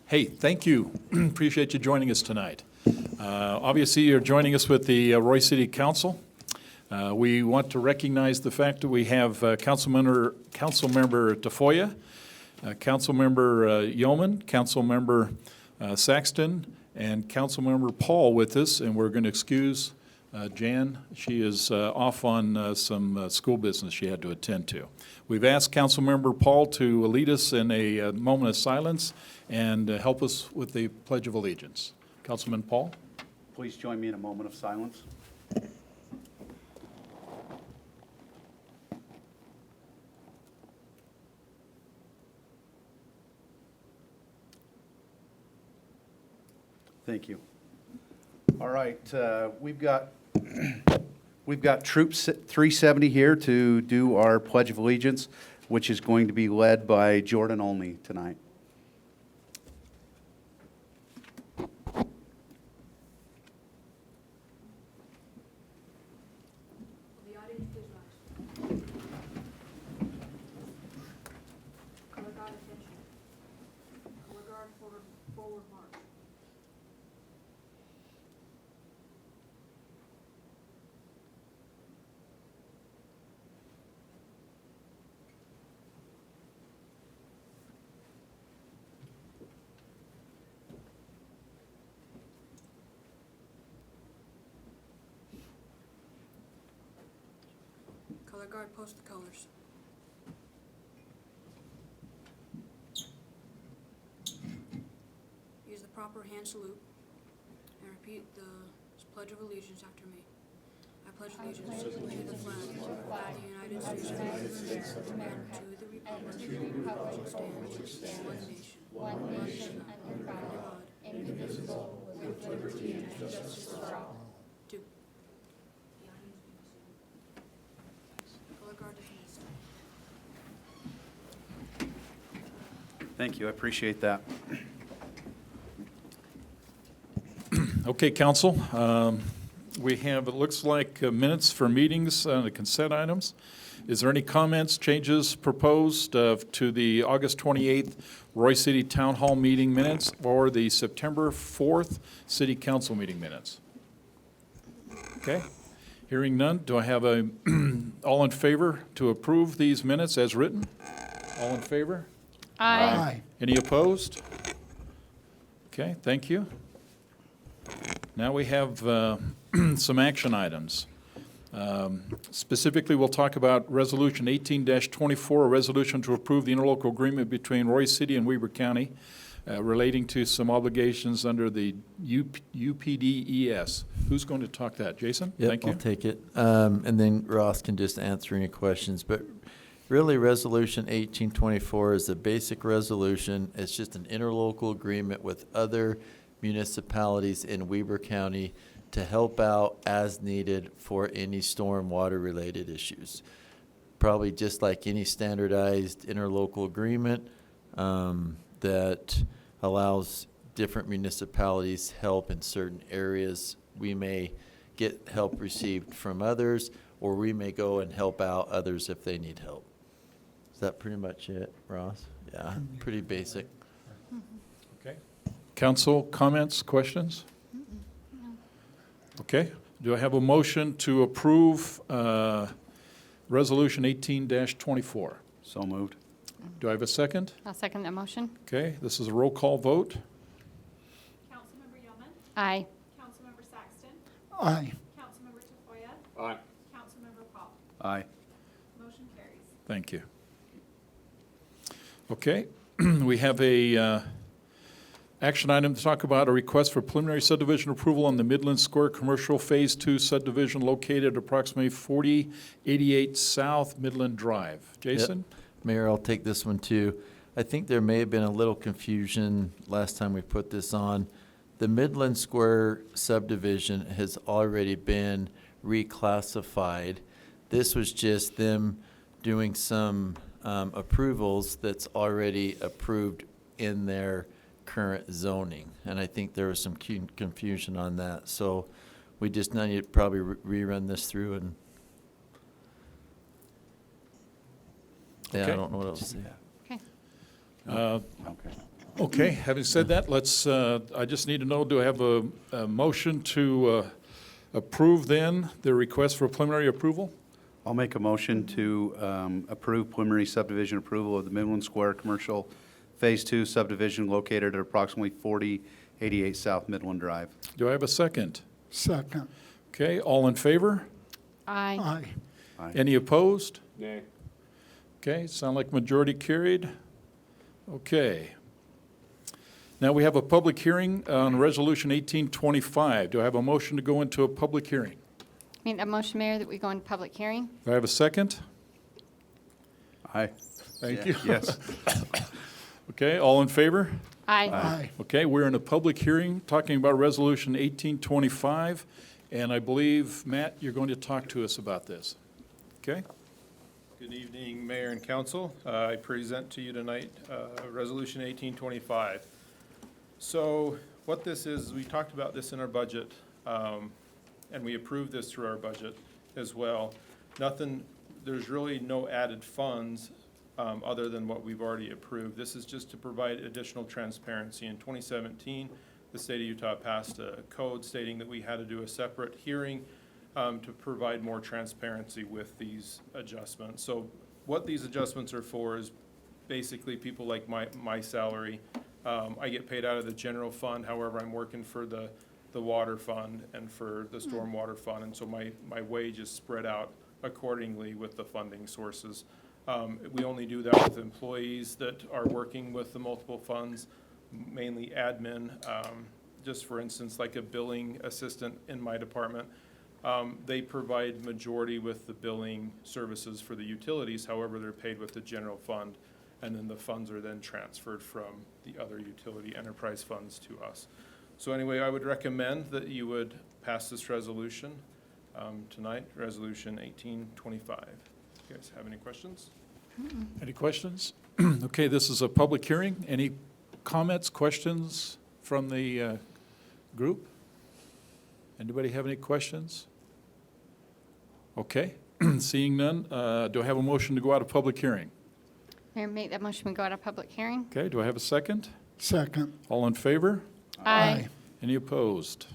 Hey, thank you. Appreciate you joining us tonight. Obviously, you're joining us with the Roy City Council. We want to recognize the fact that we have Councilmember Tafoya, Councilmember Yeoman, Councilmember Saxton, and Councilmember Paul with us, and we're going to excuse Jan. She is off on some school business she had to attend to. We've asked Councilmember Paul to lead us in a moment of silence and help us with the Pledge of Allegiance. Councilman Paul? Please join me in a moment of silence. Thank you. All right, we've got Troop 370 here to do our Pledge of Allegiance, which is going to be led by Jordan Olney tonight. The audience please rise. Color guard attention. Color guard forward march. Color guard post the colors. Use the proper hand salute and repeat the Pledge of Allegiance after me. I pledge allegiance to the flag of the United States of America and to the republic which stands one nation under God, indivisible, with liberty and justice for all. Two. Color guard dismissed. Thank you, I appreciate that. Okay, Council. We have, it looks like, minutes for meetings on the consent items. Is there any comments, changes proposed to the August 28th Roy City Town Hall meeting minutes or the September 4th City Council meeting minutes? Okay. Hearing none, do I have a all in favor to approve these minutes as written? All in favor? Aye. Any opposed? Okay, thank you. Now we have some action items. Specifically, we'll talk about Resolution 18-24, a resolution to approve the interlocal agreement between Roy City and Weber County relating to some obligations under the UPDES. Who's going to talk that? Jason? Yep, Thank you. I'll take it. And then Ross can just answer any questions. But really, Resolution 1824 is a basic resolution. It's just an interlocal agreement with other municipalities in Weber County to help out as needed for any stormwater-related issues. Probably just like any standardized interlocal agreement that allows different municipalities help in certain areas. We may get help received from others, or we may go and help out others if they need help. Is that pretty much it, Ross? Yeah, pretty basic. Okay. Council, comments, questions? Okay. Do I have a motion to approve Resolution 18-24? So moved. Do I have a second? I'll second that motion. Okay, this is a roll call vote. Councilmember Yeoman. Aye. Councilmember Saxton. Aye. Councilmember Tafoya. Aye. Councilmember Paul. Aye. Motion carries. Thank you. Okay, we have a action item to talk about a request for preliminary subdivision approval on the Midland Square Commercial Phase 2 subdivision located approximately 4088 South Midland Drive. Jason? Yep. Mayor, I'll take this one too. I think there may have been a little confusion last time we put this on. The Midland Square subdivision has already been reclassified. This was just them doing some approvals that's already approved in their current zoning. And I think there was some confusion on that. So we just need to probably rerun this through and yeah, Okay. I don't know what else to say. Okay. Uh, Okay. Okay, having said that, let's, I just need to know, do I have a motion to approve then the request for preliminary approval? I'll make a motion to approve preliminary subdivision approval of the Midland Square Commercial Phase 2 subdivision located at approximately 4088 South Midland Drive. Do I have a second? Second. Okay, all in favor? Aye. Aye. Any opposed? Nay. Okay, sound like majority carried. Okay. Now we have a public hearing on Resolution 1825. Do I have a motion to go into a public hearing? Make that motion, Mayor, that we go into public hearing. Do I have a second? Aye. Thank you. Yes. Okay, all in favor? Aye. Aye. Okay, we're in a public hearing talking about Resolution 1825, and I believe, Matt, you're going to talk to us about this. Okay? Good evening, Mayor and Council. I present to you tonight Resolution 1825. So what this is, we talked about this in our budget, and we approved this through our budget as well. There's really no added funds other than what we've already approved. This is just to provide additional transparency. In 2017, the state of Utah passed a code stating that we had to do a separate hearing to provide more transparency with these adjustments. So what these adjustments are for is basically people like my salary. I get paid out of the general fund, however, I'm working for the water fund and for the stormwater fund, and so my wage is spread out accordingly with the funding sources. We only do that with employees that are working with the multiple funds, mainly admin. Just for instance, like a billing assistant in my department, they provide majority with the billing services for the utilities, however, they're paid with the general fund, and then the funds are then transferred from the other utility enterprise funds to us. So anyway, I would recommend that you would pass this resolution tonight, Resolution 1825. You guys have any questions? Any questions? Okay, this is a public hearing. Any comments, questions from the group? Anybody have any questions? Okay, seeing none, do I have a motion to go out of public hearing? Mayor, make that motion, we go out of public hearing. Okay, do I have a second? Second. All in favor? Aye. Any opposed?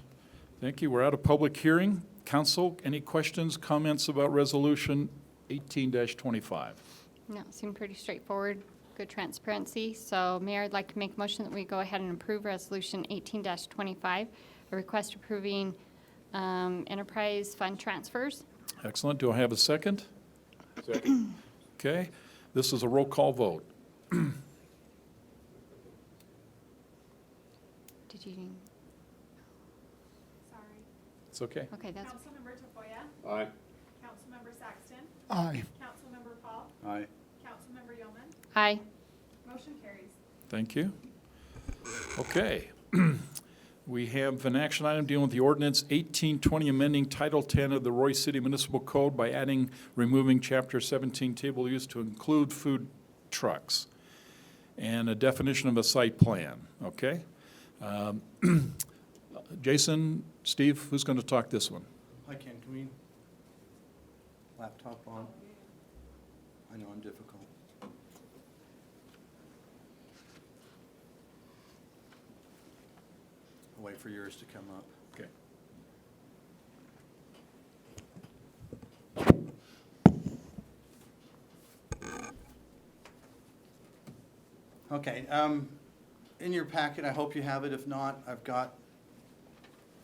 Thank you. We're out of public hearing. Council, any questions, comments about Resolution 18-25? No, it seemed pretty straightforward, good transparency. So Mayor, I'd like to make a motion that we go ahead and approve Resolution 18-25, a request approving enterprise fund transfers. Excellent. Do I have a second? Second. Okay, this is a roll call vote. Did you, Sorry. It's okay. okay, that's, Councilmember Tafoya. Aye. Councilmember Saxton. Aye. Councilmember Paul. Aye. Councilmember Yeoman. aye. Motion carries. Thank you. Okay. We have an action item dealing with the ordinance 1820 amending Title 10 of the Roy City Municipal Code by removing Chapter 17 table use to include food trucks and a definition of a site plan, okay? Jason, Steve, who's going to talk this one? Hi, Ken, can we, laptop on? I know I'm difficult. I'll wait for yours to come up. Okay. Okay, in your packet, I hope you have it. If not, I've got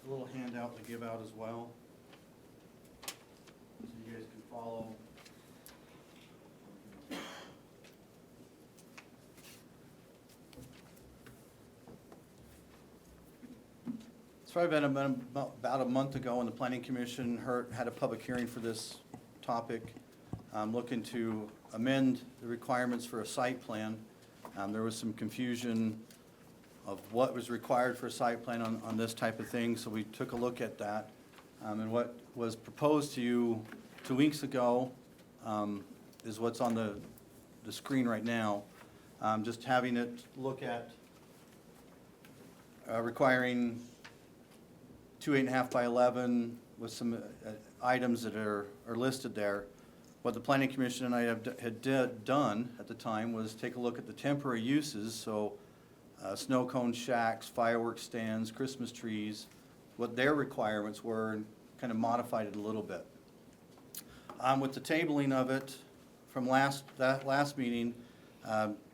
a little handout to give out as well, so you guys can follow. It's probably been about a month ago when the Planning Commission had a public hearing for this topic, looking to amend the requirements for a site plan. There was some confusion of what was required for a site plan on this type of thing, so we took a look at that. And what was proposed to you 2 weeks ago is what's on the screen right now. Just having it look at requiring 2 8.5 by 11 with some items that are listed there. What the Planning Commission and I had done at the time was take a look at the temporary uses. So snow cone shacks, fireworks stands, Christmas trees, what their requirements were, and kind of modified it a little bit. With the tabling of it from that last meeting,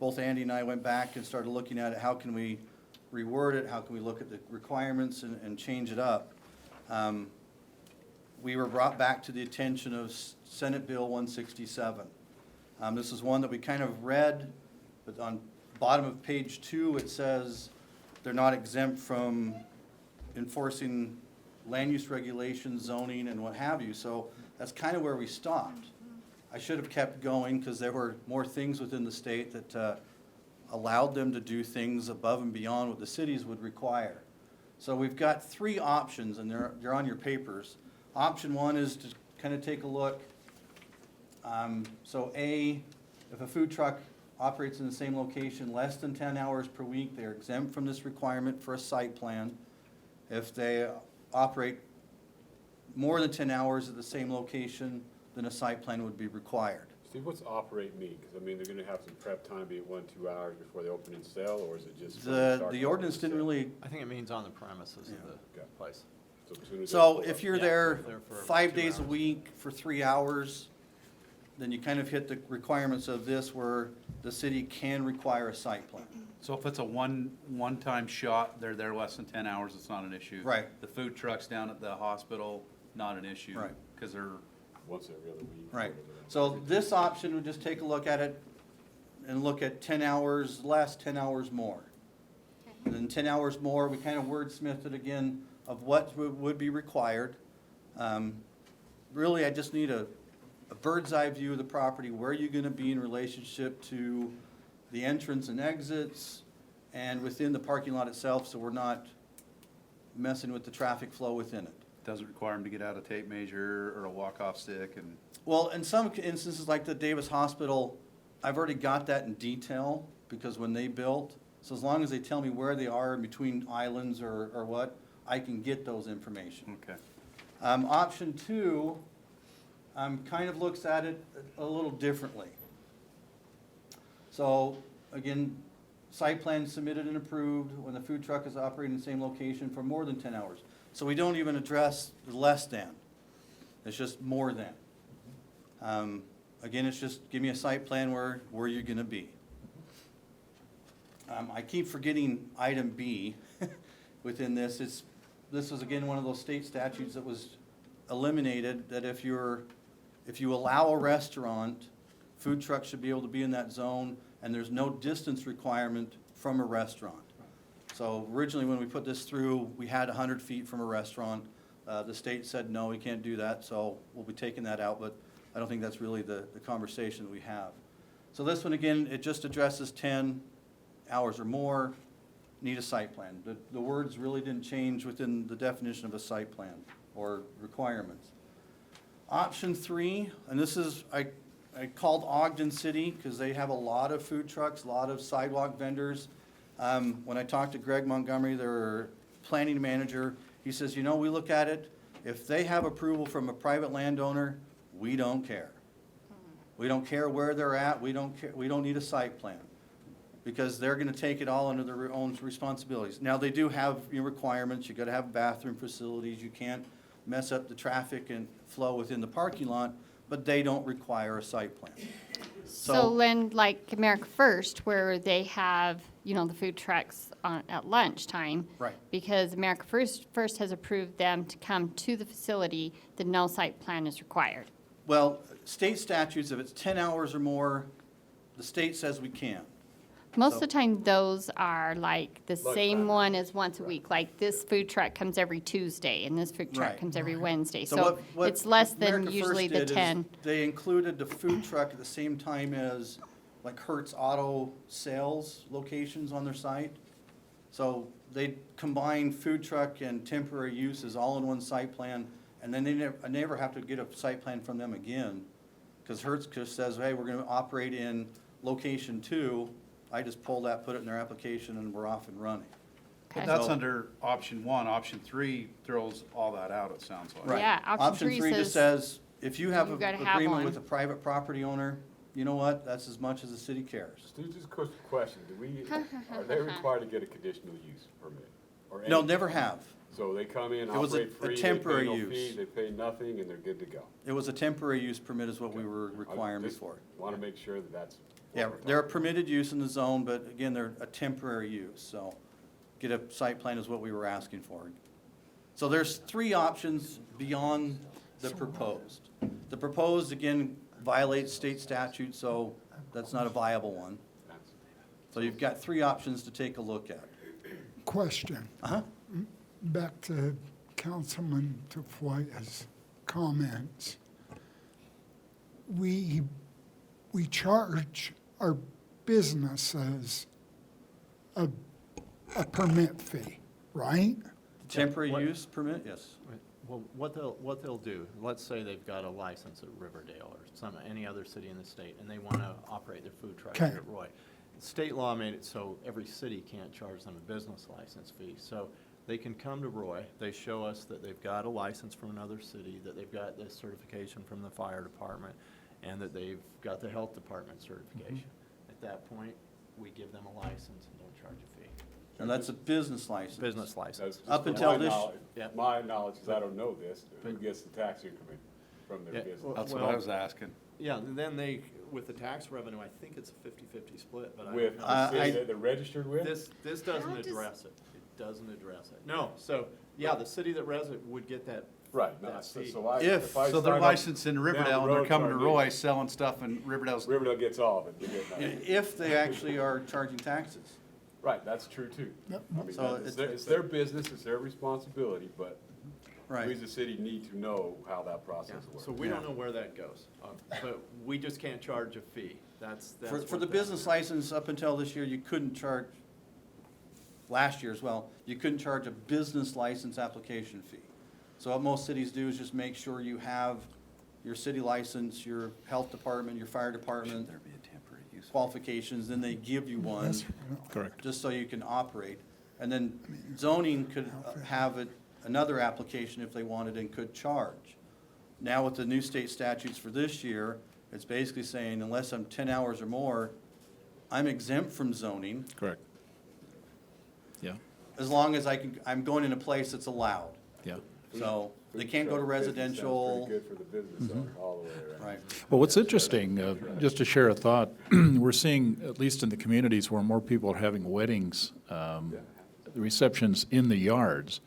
both Andy and I went back and started looking at it. How can we reword it? How can we look at the requirements and change it up? We were brought back to the attention of Senate Bill 167. This is one that we kind of read, but on bottom of page 2, it says they're not exempt from enforcing land use regulations, zoning, and what have you. So that's kind of where we stopped. I should have kept going because there were more things within the state that allowed them to do things above and beyond what the cities would require. So we've got 3 options, and they're on your papers. Option 1 is to kind of take a look. So A, if a food truck operates in the same location less than 10 hours per week, they're exempt from this requirement for a site plan. If they operate more than 10 hours at the same location, then a site plan would be required. Steve, what's operate mean? Because, I mean, they're gonna have some prep time, be it 1-2 hours before they open and sell, or is it just? from start The to ordinance open didn't and really, I think it means on the premises Yeah. of the place. sell? As soon as they so pull if up. you're Yeah, there they're for 5 2 days a hours. week for 3 hours, then you kind of hit the requirements of this where the city can require a site plan. So if it's a one-time shot, they're there less than 10 hours, it's not an issue. Right. The food trucks down at the hospital, not an issue. Right. Because they're, Once every other week. Right. whatever that So is. this option would just take a look at it and look at 10 hours less, 10 hours more. And then 10 hours more, we kind of wordsmithed it again of what would be required. Really, I just need a bird's eye view of the property, where you're gonna be in relationship to the entrance and exits and within the parking lot itself, so we're not messing with the traffic flow within it. doesn't require them to get out a tape measure or a walk-off stick and. Well, in some instances, like the Davis Hospital, I've already got that in detail, because when they built, so as long as they tell me where they are in between islands or what, I can get those information. Okay. Option 2, kind of looks at it a little differently. So, again, site plan submitted and approved when the food truck is operating in the same location for more than 10 hours. So we don't even address the less than. It's just more than. Again, it's just give me a site plan where you're gonna be. I keep forgetting item B within this. This was again one of those state statutes that was eliminated, that if you allow a restaurant, food trucks should be able to be in that zone, and there's no distance requirement from a restaurant. So originally, when we put this through, we had 100 feet from a restaurant. The state said, no, we can't do that, so we'll be taking that out, but I don't think that's really the conversation that we have. So this one, again, it just addresses 10 hours or more, need a site plan. The words really didn't change within the definition of a site plan or requirements. Option 3, and this is, I called Ogden City because they have a lot of food trucks, a lot of sidewalk vendors. When I talked to Greg Montgomery, their planning manager, he says, you know, we look at it, if they have approval from a private landowner, we don't care. We don't care where they're at, we don't care, we don't need a site plan, because they're gonna take it all under their own responsibilities. Now, they do have your requirements, you gotta have bathroom facilities, you can't mess up the traffic and flow within the parking lot, but they don't require a site plan. So then, like America First, where they have, you know, the food trucks at lunchtime. Right. Because America First has approved them to come to the facility, that no site plan is required. Well, state statutes, if it's 10 hours or more, the state says we can. Most of So- the time, those are like the Like same that. one as once a week. Like this food truck comes every Tuesday, and this food truck Right. comes every Wednesday. So So what it's less than America usually First the did is 10. They included the food truck at the same time as like Hertz Auto Sales locations on their site. So they combine food truck and temporary uses all in one site plan, and then I never have to get a site plan from them again. Because Hertz just says, hey, we're gonna operate in location 2. I just pull that, put it in their application, and we're off and running. Okay. But that's So- under option 1. Option 3 throws all that out, it sounds like. Right. Yeah, option 3 just says says, if you have you an gotta have agreement one. with a private property owner, you know what, that's as much as the city cares. Stu, just a quick question, are they required to get a conditional use permit? Or No, any- never have. So they come in, It was a- operate a free, they pay temporary no use. fee, they pay nothing, and they're good to go. It was a temporary use permit is what we were requiring before. Want to make sure that that's. what Yeah, we're they're a talking permitted use in the zone, but again, they're a temporary use, so get a site plan is what we were asking for. So there's three options beyond the proposed. The proposed, again, violates state statute, so that's not a viable one. about. So you've got three options to take a look at. Question, Uh-huh. back to Councilman Tafoya's comments. We charge our businesses a permit fee, right? Temporary what- use permit, yes. Right. Well, what they'll do, let's say they've got a license at Riverdale or any other city in the state, and they want to operate their food truck Okay. here at Roy. State law made it so every city can't charge them a business license fee. So they can come to Roy, they show us that they've got a license from another city, that they've got this certification from the fire department, and that they've got the health department certification. At that point, we give them a license and don't charge a fee. And that's a business license. Business That's license. just Up for until my this- knowledge- Yeah. My knowledge, because I don't know this, who gets the tax increment from their Yeah, business? well- That's what I was asking. Yeah, and then they, with the tax revenue, I think it's a 50-50 split, but I don't With know. the city that they're registered with? This doesn't How does- address it. It doesn't address it. No, so, yeah, the city that resident would get that. Right, no, that so fee. so I. If, I so they're sign up licensed in down Riverdale the and they're road, coming to start getting- Roy selling stuff and Riverdale's. Riverdale gets all of it, they get nothing. If they actually are charging taxes. Right, that's true too. Yep. I mean, So it's their business, it's their responsibility, but we Right. as a city need to know how that Yeah, process works. so we don't Yeah. know where that goes, but we just can't charge a fee. That's For what the that- business license, up until this year, you couldn't charge, last year as well, you couldn't charge a business license application fee. So what most cities do is just make sure you have your city license, your health department, your fire department There be a temporary use. qualifications, then they give you one, That's- Correct. just so you can operate. And then zoning could have it, another application if they wanted and could charge. Now with the new state statutes for this year, it's basically saying unless I'm 10 hours or more, I'm exempt from zoning Correct. Yeah, as long as I'm going in a place that's allowed. yeah. So they can't go to Food truck business residential, Sounds pretty good for the business owner, all the way around. right? Well, what's interesting, just to share a thought, we're seeing, at least in the communities where more people are having weddings, receptions in the yards.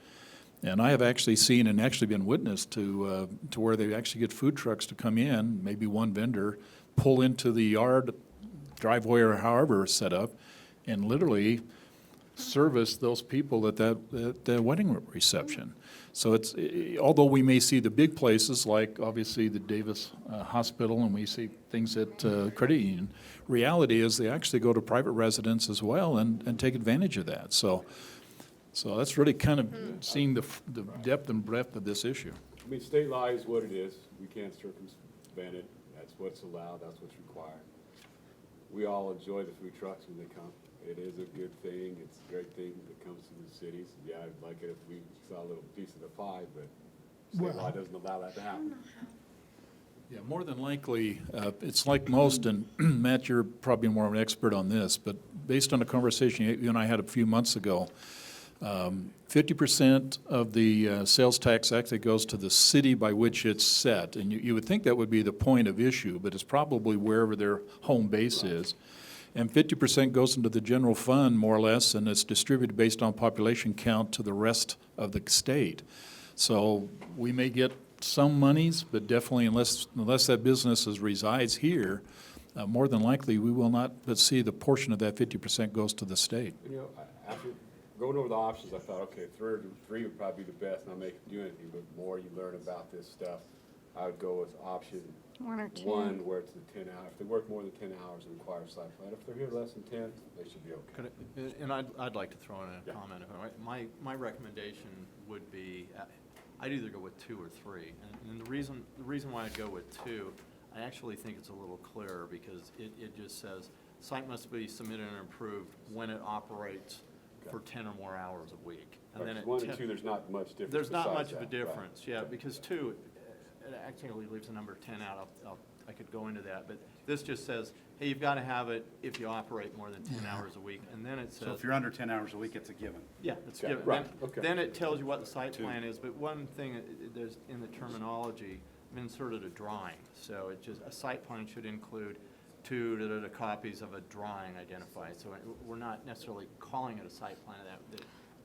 And I have actually seen and actually been witness to where they actually get food trucks to come in, maybe one vendor, pull into the yard, driveway or however set up, and literally service those people at that wedding reception. So it's, although we may see the big places like obviously the Davis Hospital and we see things at Credit Union, reality is they actually go to private residents as well and take advantage of that. So that's really kind of seeing the depth and breadth of this issue. I mean, state law is what it is, we can't circumvent it, that's what's allowed, that's what's required. We all enjoy the food trucks when they come, it is a good thing, it's a great thing that comes to the cities. Yeah, I'd like it if we saw a little piece of the pie, but state law Well- doesn't allow that to happen. Yeah, more than likely, it's like most, and Matt, you're probably more of an expert on this, but based on a conversation you and I had a few months ago, 50% of the sales tax actually goes to the city by which it's set. And you would think that would be the point of issue, but it's probably wherever their home base is. And 50% goes into the general fund, more or less, and it's distributed based on population count to the rest of the state. So we may get some monies, but definitely unless that business resides here, more than likely, we will not but see the portion of that 50% goes to the state. You know, after going over the options, I thought, okay, three would probably be the best, not make you do anything, but more you learn about this stuff, I would go with option One or two. one, where it's the 10 hours. If they work more than 10 hours, it requires site plan. If they're here less than 10, they should be okay. Could I- And I'd like to throw in a Yeah. comment. My recommendation would be, I'd either go with 2 or 3. And the reason why I'd go with 2, I actually think it's a little clearer because it just says, site must be submitted and approved when it operates for 10 or more hours a week. And then Right, at 'cause 1 and 10 2, there's not much difference. There's not besides much of a that, right. difference, yeah, because 2, it actually leaves the number 10 out. I could go into that, but this just says, hey, you've got to have it if you operate more than 10 hours a week. And then it So says, if you're under 10 hours a week, it's a given. yeah, it's Yeah, given. right, Then- okay. Then it tells you what the site plan is, but one thing, there's, in the terminology, I've inserted a drawing. So it just, a site plan should include two copies of a drawing identified. So we're not necessarily calling it a site plan. That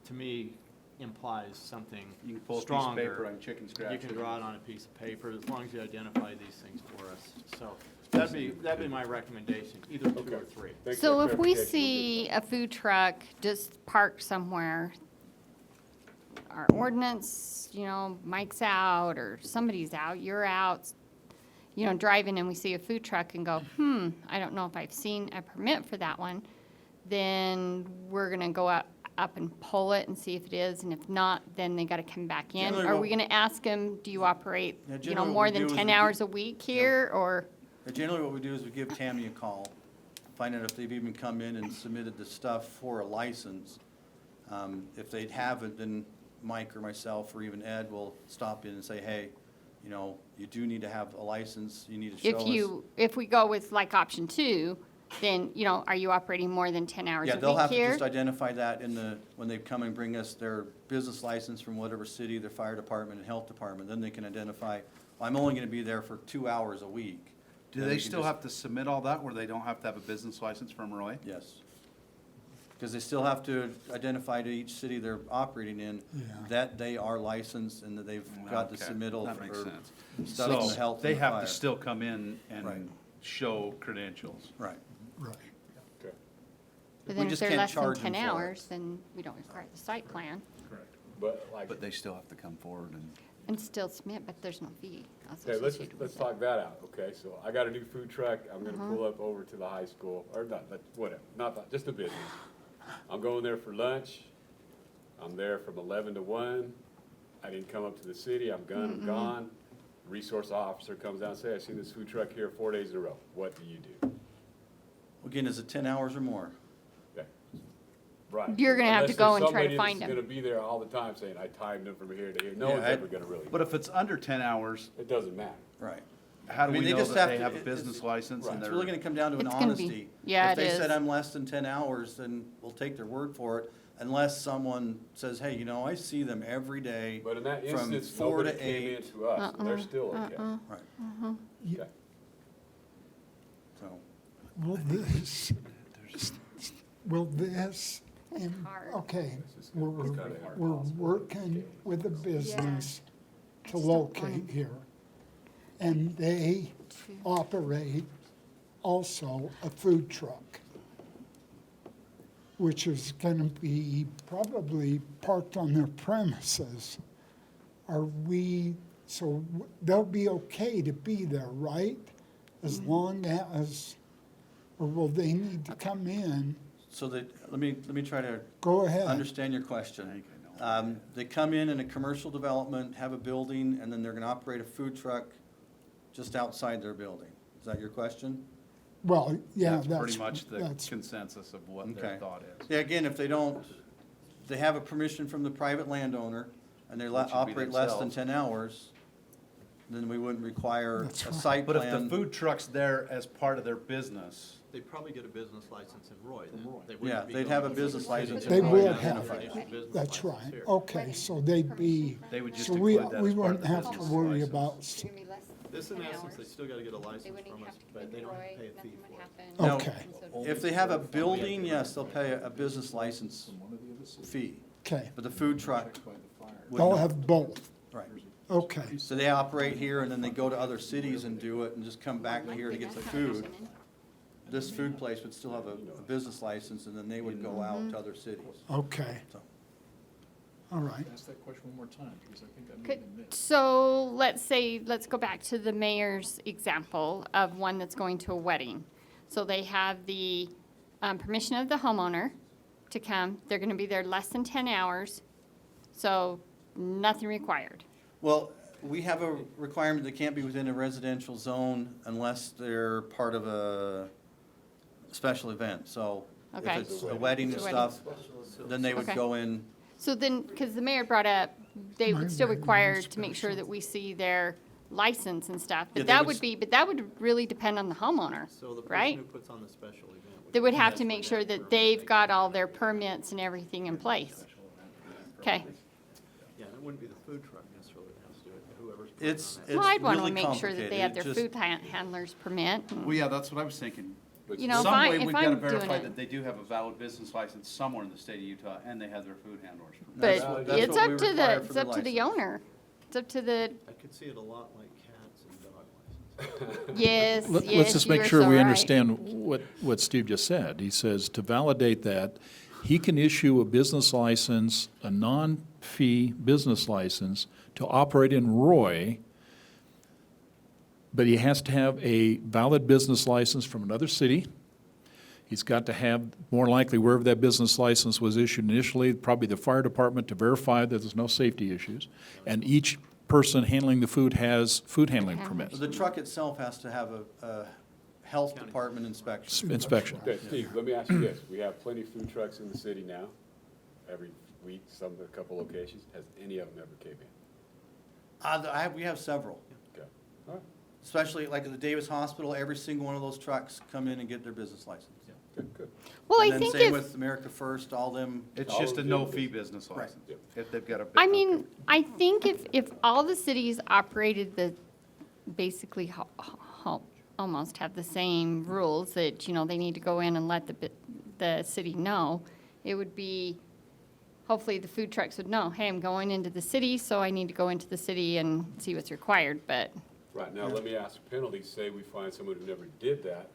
to me, implies something You can pull a piece stronger. of paper on chicken scratch. You can draw it on a piece of paper, as long as you identify these things for us. So that'd be my recommendation, either 2 or 3. Thanks for So that if we clarification. see a food truck just parked somewhere, our ordinance, you know, Mike's out or somebody's out, you're out, you know, driving and we see a food truck and go, I don't know if I've seen a permit for that one, then we're gonna go up and pull it and see if it is, and if not, then they gotta come back in. Generally Are what- we gonna ask them, do you operate, Yeah, you know, generally what more we than do is 10 we hours do- a week here, or? Generally, what we do is we give Tammy a call, find out if they've even come in and submitted the stuff for a license. If they haven't, then Mike or myself or even Ed will stop in and say, hey, you know, you do need to have a license, you need to show us. If we go with like option 2, then, you know, are you operating more than 10 hours Yeah, a they'll week have to here? just identify that when they come and bring us their business license from whatever city, their fire department and health department, then they can identify, I'm only gonna be there for 2 hours a week. Do Then they we can still just- have to submit all that where they don't have to have a business license from Roy? Yes. Because they still have to identify to each city they're operating in Yeah. that they are licensed and that they've got the Okay, submittal that makes for sense. studying the So health they and the have fire. to still come in Right. and show credentials. Right. Right. Okay, But we then if just they're can't less than charge 10 them for it. hours, then we don't require the site plan. correct. But like, But they still have to come forward and. And still submit, but there's no fee okay, associated let's with it. talk that out, okay? So I got a new food truck, I'm Uh-huh. gonna pull up over to the high school, or not, whatever, just a business. I'm going there for lunch, I'm there from 11 to 1, I didn't come up to the city, I'm gone. Resource officer comes out and says, I seen this food truck here 4 days in a row, what do you do? Again, is it 10 hours or more? Okay. Right. You're gonna have to Unless go there's and try to somebody find that's them. gonna be there all the time saying, I timed them from here to here, no Yeah, one's ever gonna really, But if it's under 10 hours, it doesn't matter. Right. how do I mean, we they know just that have they to- have a it's- business license and It's they're? really gonna come down to an It's gonna be- honesty. yeah, If it they is. said I'm less than 10 hours, then we'll take their word for it, unless someone says, hey, you know, I see them every day But in that from instance, 4 nobody to came 8. in to us, and they're still okay. Right, Okay. so. Will this, and, hard. okay, we're kinda hard. working with a business to just don't locate want- here. And they operate also a food truck, which is gonna be probably parked on their premises. Are we, so they'll be okay to be there, right? As Mm-hmm. long as, or will they need to come in? So that, let me try to Go ahead. understand your question. They come in a commercial development, have a building, and then they're gonna operate a food truck just outside their building. Is that your question? Well, yeah, That's pretty much the that's- consensus of what their Okay. thought is. Yeah, again, if they don't, they have a permission from the private landowner, and they Which would be operate less than themselves. 10 hours, then we wouldn't require a That's right. site But if the plan. food truck's there as part of their business, They'd probably get a business license in Roy. then. They Yeah, wouldn't be they'd going have a to business the license. city They to would identify have, a business that's license right. here. Okay, so they'd be, they would just so we include that as part of wouldn't the have to business worry license. about, It's gonna be less than This, in 10 essence, hours. they still gotta get a They license wouldn't from even us, have to come but into they don't Roy, have to pay a fee nothing would for it. happen. Now, okay, So If they have a building, yes, they'll pay a business license fee, okay. but the food truck would They'll not. have both, Right. okay. So they operate here and then they go to other cities and do it and just come back here to get the food. This food place would still have a business license and then they would go out to other cities. Okay, So, all right. Ask that question one more time, because I think I may Could- have missed. So let's go back to the mayor's example of one that's going to a wedding. So they have the permission of the homeowner to come. They're going to be there less than 10 hours, so nothing required. well, we have a requirement they can't be within a residential zone unless they're part of a special event. So if Okay. it's a wedding and It's a wedding. stuff, then they would Okay. go in. So then, because the mayor brought up, they would still My require wedding to make sure special. that we see their license and stuff, Yeah, but they that would would be, but that would really depend on the homeowner, So the person right? who puts on the special event. They would have to that's make what sure that that permit they've makes. got all their permits and everything in place. Okay. Yeah, and it wouldn't be the food truck necessarily that has to do it, whoever's putting It's, on it's that. Well, I'd want to really make sure that they have their complicated. It food just- handler's permit. and- Well, yeah, that's what I was thinking. But You know, Some way, if we've got to I'm doing verify it- that they do have a valid business license somewhere in the state of Utah, and they have their food handlers. But that's it's what we up to require the, for it's the up to the license. owner. It's up to the, I could see it a lot like cats and dog licenses. yes, Let's yes, just you make are sure so we right. understand what Steve just said. He says to validate that, he can issue a business license, a non-fee business license to operate in Roy, but he has to have a valid business license from another city. He's got to have, more likely, wherever that business license was issued initially, probably the fire department to verify that there's no safety issues. And each person handling the food has food handling permits, The truck itself has to have a health department inspection. inspection. Okay, Steve, let me ask you this. We have plenty of food trucks in the city now, every week, a couple locations. Has any of them ever came in? We have several, Okay, all right, especially like at the Davis Hospital, every single one of those trucks come in and get their business license. good, good. Well, I And then think same if, with America First, all them. It's All just a of them. no-fee business Right. license, if they've got a. I mean, I think if all the cities operated basically almost have the same rules that, you know, they need to go in and let the city know, it would be, hopefully the food trucks would know, hey, I'm going into the city, so I need to go into the city and see what's required, but, Right, now let me ask penalties. Say we find someone who never did that,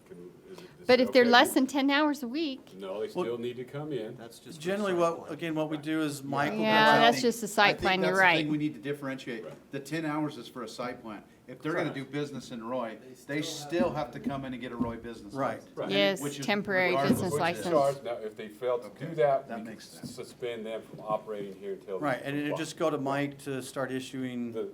is it but if they're okay? less than 10 hours a week, No, they still need to come in. That's just. for Generally, site plan. again, what we do is Michael. Yeah, goes out- that's just a site plan, you're I think that's the right. thing we need to differentiate. The 10 hours is for a site plan. If they're gonna do business in Roy, they still have to come in and get a Roy business Right. license. Right. Yes, Which is temporary regardless business of what it What's is. the license. charge? Now, if they fail to do Okay, that, that we makes can sense. suspend them from operating here until. Right, and it just go to Mike to start issuing The-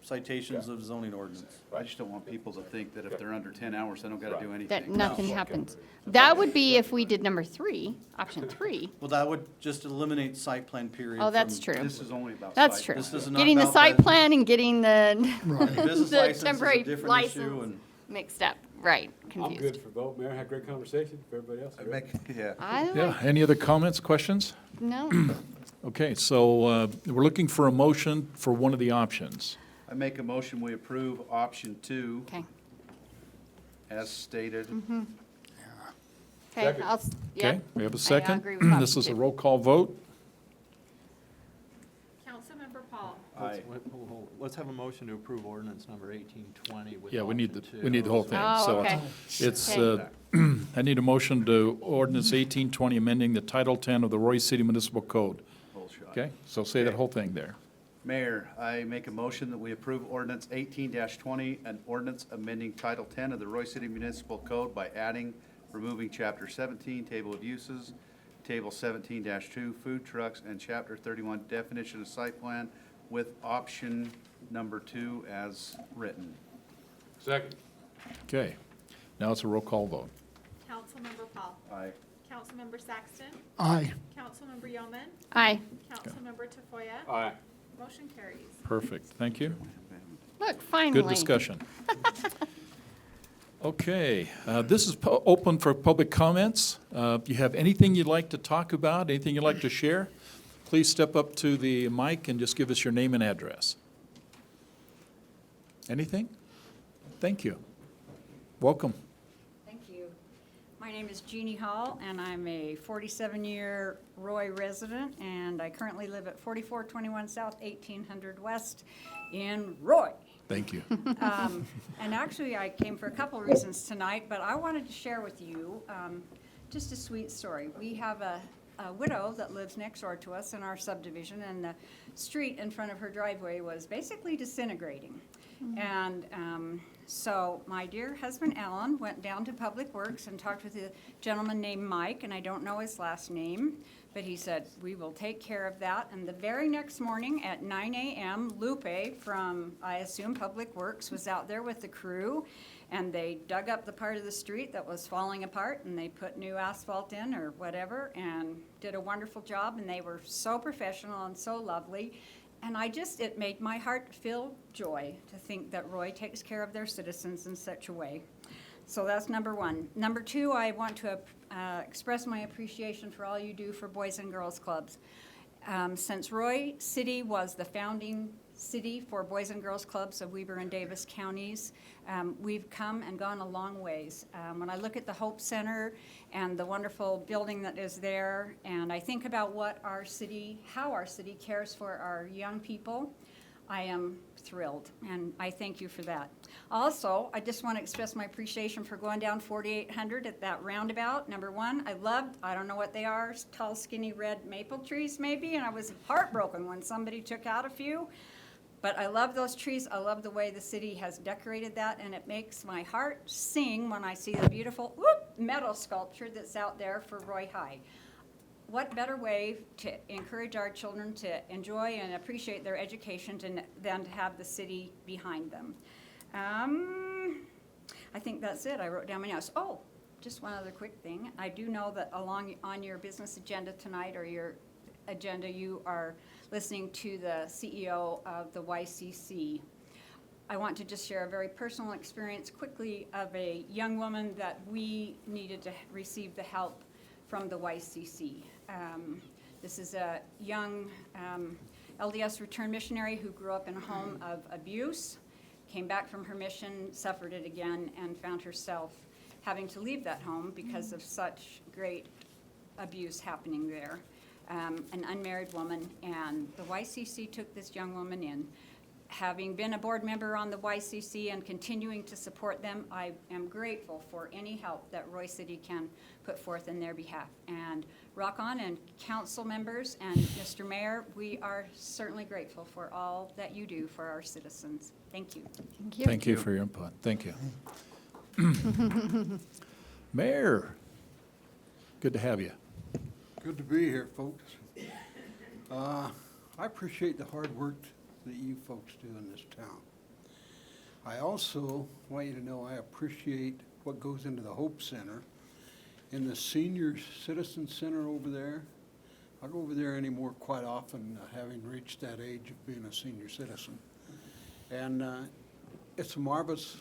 citations of zoning ordinance. I just don't want people to think that if they're under 10 hours, they don't gotta do anything. that nothing happens. That would be if we did number 3, option 3. Well, that would just eliminate site plan period. Oh, that's from- true. This is only about. That's site true. plan. This is not Getting the about site the- plan and getting the, Business the license is a temporary different issue license and. mixed up, right, I'm confused. good for vote, Mayor. Had a great conversation. If everybody else. Yeah. I Yeah, like, any other comments, questions? no, Okay, so we're looking for a motion for one of the options. I make a motion, we approve option 2 okay. as stated. Okay, Second. yeah. Okay, we have a I second. agree with This option is a 2. roll call vote. Councilmember Paul. Aye. Hold. Let's have a motion to approve ordinance number 1820 with Yeah, we need option we need the whole two. thing. Oh, So okay. It's, Okay. I need a motion to ordinance 1820, amending the Title 10 of the Roy City Municipal Code. Whole shot. Okay, so say that Okay. whole thing there. Mayor, I make a motion that we approve ordinance 18-20, an ordinance amending Title 10 of the Roy City Municipal Code by adding, removing Chapter 17, Table of Uses, Table 17-2, Food Trucks, and Chapter 31, Definition of Site Plan, with option number 2 as written. Second. Okay, now it's a roll call vote. Councilmember Paul. Aye. Councilmember Saxton. Aye. Councilmember Yeoman. Aye, Councilmember Tafoya. Aye. Motion carries. Perfect, thank you. look, finally. Good discussion. Okay, this is open for public comments. If you have anything you'd like to talk about, anything you'd like to share, please step up to the mic and just give us your name and address. Anything? Thank you. Welcome. Thank you. My name is Jeannie Hall, and I'm a 47-year Roy resident, and I currently live at 4421 South, 1800 West in Roy. Thank you. And actually, I came for a couple of reasons tonight, but I wanted to share with you just a sweet story. We have a widow that lives next door to us in our subdivision, and the street in front of her driveway was basically disintegrating. And so my dear husband Alan went down to Public Works and talked with a gentleman named Mike, and I don't know his last name, but he said, we will take care of that. And the very next morning at 9 a.m., Lupe from, I assume, Public Works was out there with the crew, and they dug up the part of the street that was falling apart, and they put new asphalt in or whatever, and did a wonderful job, and they were so professional and so lovely. And it made my heart feel joy to think that Roy takes care of their citizens in such a way. So that's number one. Number two, I want to express my appreciation for all you do for Boys and Girls Clubs. Since Roy City was the founding city for Boys and Girls Clubs of Weber and Davis counties, we've come and gone a long ways. When I look at the Hope Center and the wonderful building that is there, and I think about how our city cares for our young people, I am thrilled, and I thank you for that. Also, I just want to express my appreciation for going down 4800 at that roundabout. Number one, I don't know what they are, tall, skinny, red maple trees maybe, and I was heartbroken when somebody took out a few. But I love those trees. I love the way the city has decorated that, and it makes my heart sing when I see the beautiful metal sculpture that's out there for Roy High. What better way to encourage our children to enjoy and appreciate their education than to have the city behind them? I think that's it. I wrote down my notes. Oh, just one other quick thing. I do know that on your business agenda tonight, or your agenda, you are listening to the CEO of the YCC. I want to just share a very personal experience quickly of a young woman that we needed to receive the help from the YCC. This is a young LDS returned missionary who grew up in a home of abuse, came back from her mission, suffered it again, and found herself having to leave that home because of such great abuse happening there. An unmarried woman, and the YCC took this young woman in. Having been a board member on the YCC and continuing to support them, I am grateful for any help that Roy City can put forth in their behalf. And Rock On and council members and Mr. Mayor, we are certainly grateful for all that you do for our citizens. Thank you. Thank you. Thank you for your input. Thank you. Mayor, good to have you. Good to be here, folks. I appreciate the hard work that you folks do in this town. I also want you to know I appreciate what goes into the Hope Center. In the Senior Citizen Center over there, I go over there anymore quite often, having reached that age of being a senior citizen. And it's a marvelous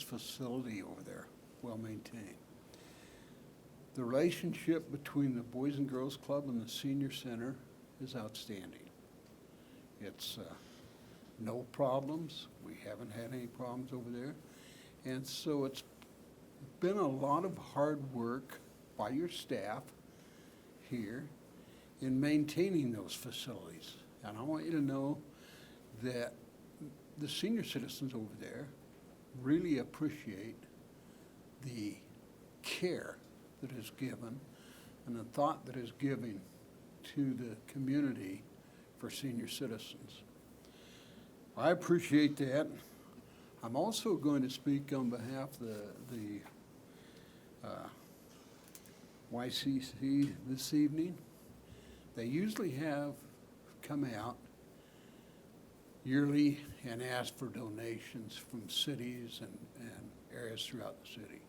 facility over there, well maintained. The relationship between the Boys and Girls Club and the Senior Center is outstanding. It's no problems. We haven't had any problems over there. And so it's been a lot of hard work by your staff here in maintaining those facilities. And I want you to know that the senior citizens over there really appreciate the care that is given and the thought that is given to the community for senior citizens. I appreciate that. I'm also going to speak on behalf of the YCC this evening. They usually have come out yearly and ask for donations from cities and areas throughout the city.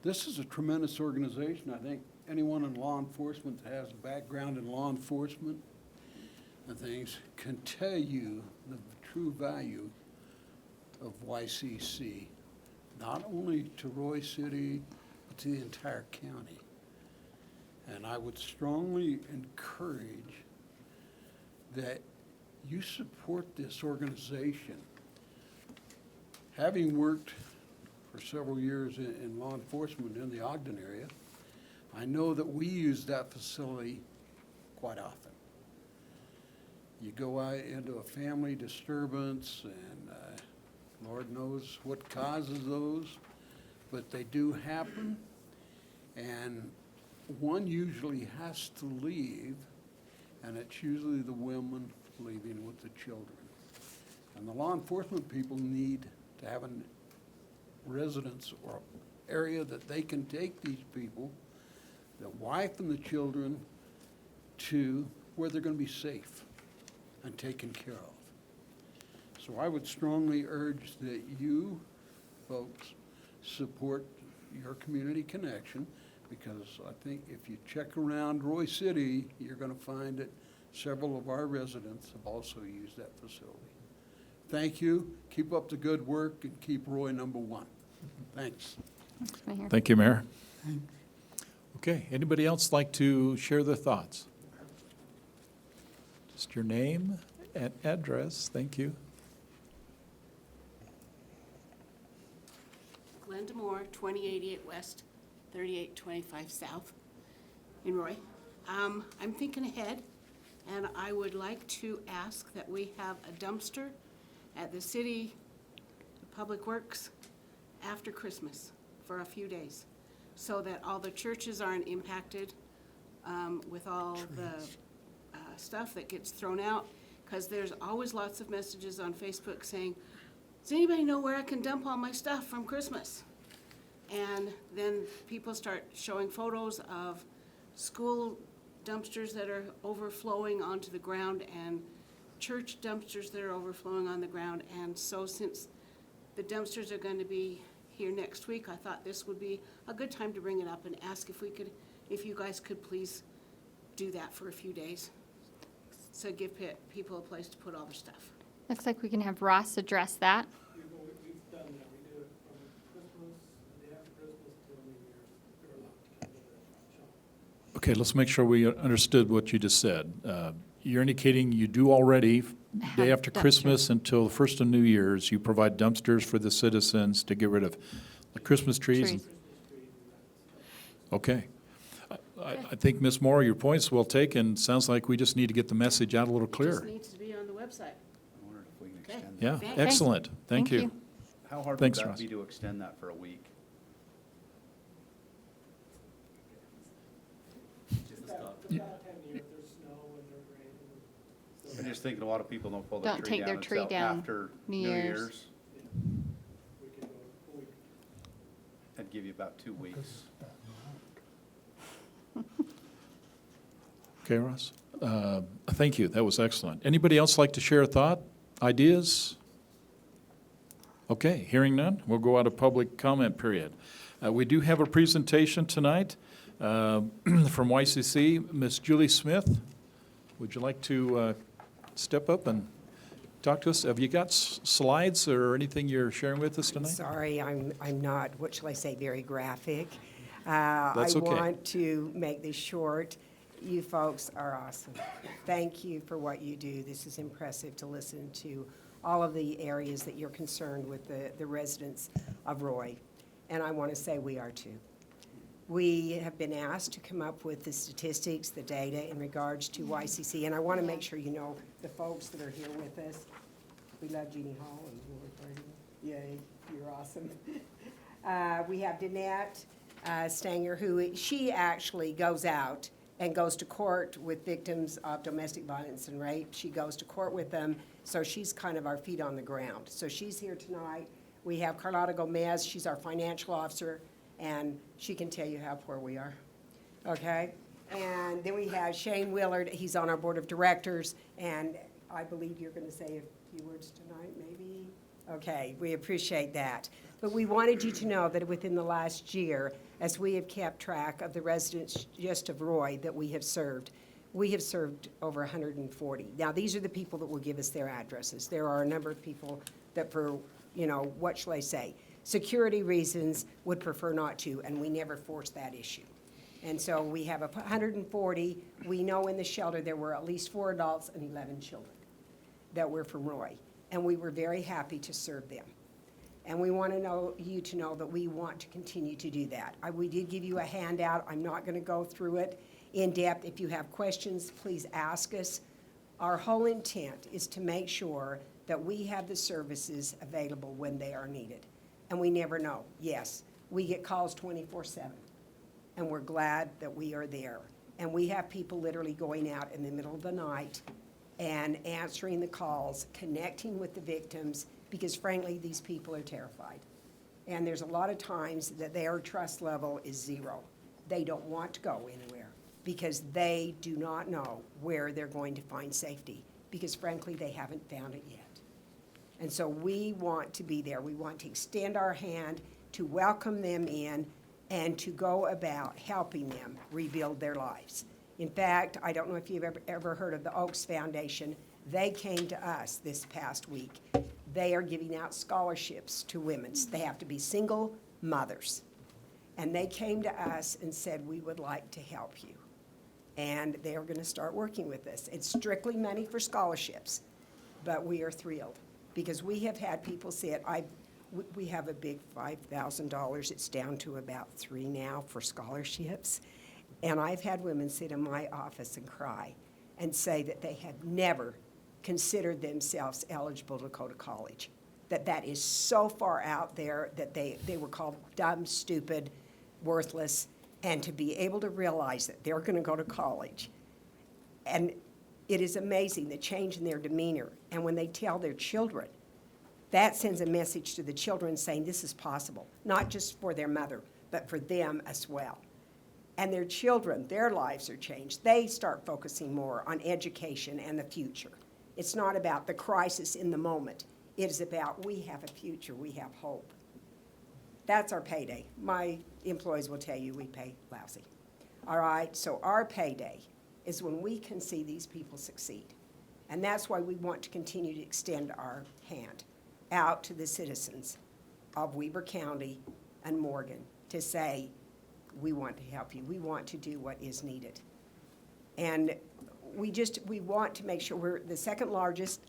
This is a tremendous organization. I think anyone in law enforcement that has a background in law enforcement and things can tell you the true value of YCC, not only to Roy City, but to the entire county. And I would strongly encourage that you support this organization. Having worked for several years in law enforcement in the Ogden area, I know that we use that facility quite often. You go out into a family disturbance, and Lord knows what causes those, but they do happen, and one usually has to leave, and it's usually the women leaving with the children. And the law enforcement people need to have a residence or area that they can take these people, the wife and the children, to where they're going to be safe and taken care of. So I would strongly urge that you folks support your community connection, because I think if you check around Roy City, you're going to find that several of our residents have also used that facility. Thank you. Keep up the good work and keep Roy number one. Thanks. Thanks, Mayor. Thank you, Mayor. Okay, anybody else like to share their thoughts? Just your name and address, thank you. Glenda Moore, 2088 West, 3825 South in Roy. I'm thinking ahead, and I would like to ask that we have a dumpster at the city Public Works after Christmas for a few days, so that all the churches aren't impacted with all the stuff that gets thrown out, because there's always lots of messages on Facebook saying, does anybody know where I can dump all my stuff from Christmas? And then people start showing photos of school dumpsters that are overflowing onto the ground and church dumpsters that are overflowing on the ground. And so since the dumpsters are going to be here next week, I thought this would be a good time to bring it up and ask if you guys could please do that for a few days. So give people a place to put all their stuff. Looks like we can have Ross address that. We've done that. We do it from Christmas, the day after Christmas till New Year's. They're allowed to come to the shop. Okay, let's make sure we understood what you just said. You're indicating you do already, day Have after dumpsters. Christmas until the first of New Year's, you provide dumpsters for the citizens to get rid of the Christmas trees? Trees. Okay. I think, Ms. Moore, your point's well taken. Sounds like we just need to get the message out a little It just clearer. needs to be on the website. I wondered if we can Okay. extend that. Yeah, Thank- excellent. Thank you. How hard would Thanks, that Ross. be to extend that for a week? About a 10 year, if there's snow and there's rain. I'm just thinking a lot of people don't pull their Don't tree take their down tree until down after New New Year's. Year's. We could go a week. That'd give you about 2 weeks. Okay, Ross. Thank you. That was excellent. Anybody else like to share a thought, ideas? Okay, hearing none, we'll go out of public comment period. We do have a presentation tonight from YCC. Ms. Julie Smith, would you like to step up and talk to us? Have you got slides or anything you're sharing with us tonight? Sorry, I'm not, what shall I say, very graphic. That's okay. I want to make this short. You folks are awesome. Thank you for what you do. This is impressive to listen to all of the areas that you're concerned with the residents of Roy. And I want to say we are too. We have been asked to come up with the statistics, the data in regards to YCC. And I want to make sure you know the folks that are here with us. We love Jeannie Hall and we'll refer to you. Yay, you're awesome. We have Danette Stanger, who she actually goes out and goes to court with victims of domestic violence and rape. She goes to court with them, so she's kind of our feet on the ground. So she's here tonight. We have Carlotta Gomez, she's our financial officer, and she can tell you how poor we are, okay? And then we have Shane Willard, he's on our board of directors, and I believe you're gonna say a few words tonight, maybe? Okay, we appreciate that. But we wanted you to know that within the last year, as we have kept track of the residents just of Roy that we have served over 140. Now, these are the people that will give us their addresses. There are a number of people that for, what shall I say, security reasons would prefer not to, and we never force that issue. And so we have 140. We know in the shelter there were at least 4 adults and 11 children that were from Roy, and we were very happy to serve them. And we want you to know that we want to continue to do that. We did give you a handout. I'm not going to go through it in depth. If you have questions, please ask us. Our whole intent is to make sure that we have the services available when they are needed. And we never know. Yes, we get calls 24/7, and we're glad that we are there. And we have people literally going out in the middle of the night and answering the calls, connecting with the victims, because frankly, these people are terrified. And there's a lot of times that their trust level is 0. They don't want to go anywhere because they do not know where they're going to find safety, because frankly, they haven't found it yet. And so we want to be there. We want to extend our hand to welcome them in and to go about helping them rebuild their lives. In fact, I don't know if you've ever heard of the Oaks Foundation. They came to us this past week. They are giving out scholarships to women. They have to be single mothers. And they came to us and said, we would like to help you. And they are going to start working with us. It's strictly money for scholarships, but we are thrilled because we have had people say it. We have a big $5,000. It's down to about $3,000 now for scholarships. And I've had women sit in my office and cry and say that they had never considered themselves eligible to go to college, that is so far out there that they were called dumb, stupid, worthless, and to be able to realize that they're going to go to college. And it is amazing the change in their demeanor. And when they tell their children, that sends a message to the children saying this is possible, not just for their mother, but for them as well. And their children, their lives are changed. They start focusing more on education and the future. It's not about the crisis in the moment. It is about we have a future, we have hope. That's our payday. My employees will tell you we pay lousy. All right, so our payday is when we can see these people succeed. And that's why we want to continue to extend our hand out to the citizens of Weber County and Morgan to say, we want to help you. We want to do what is needed. And we want to make sure we're the second largest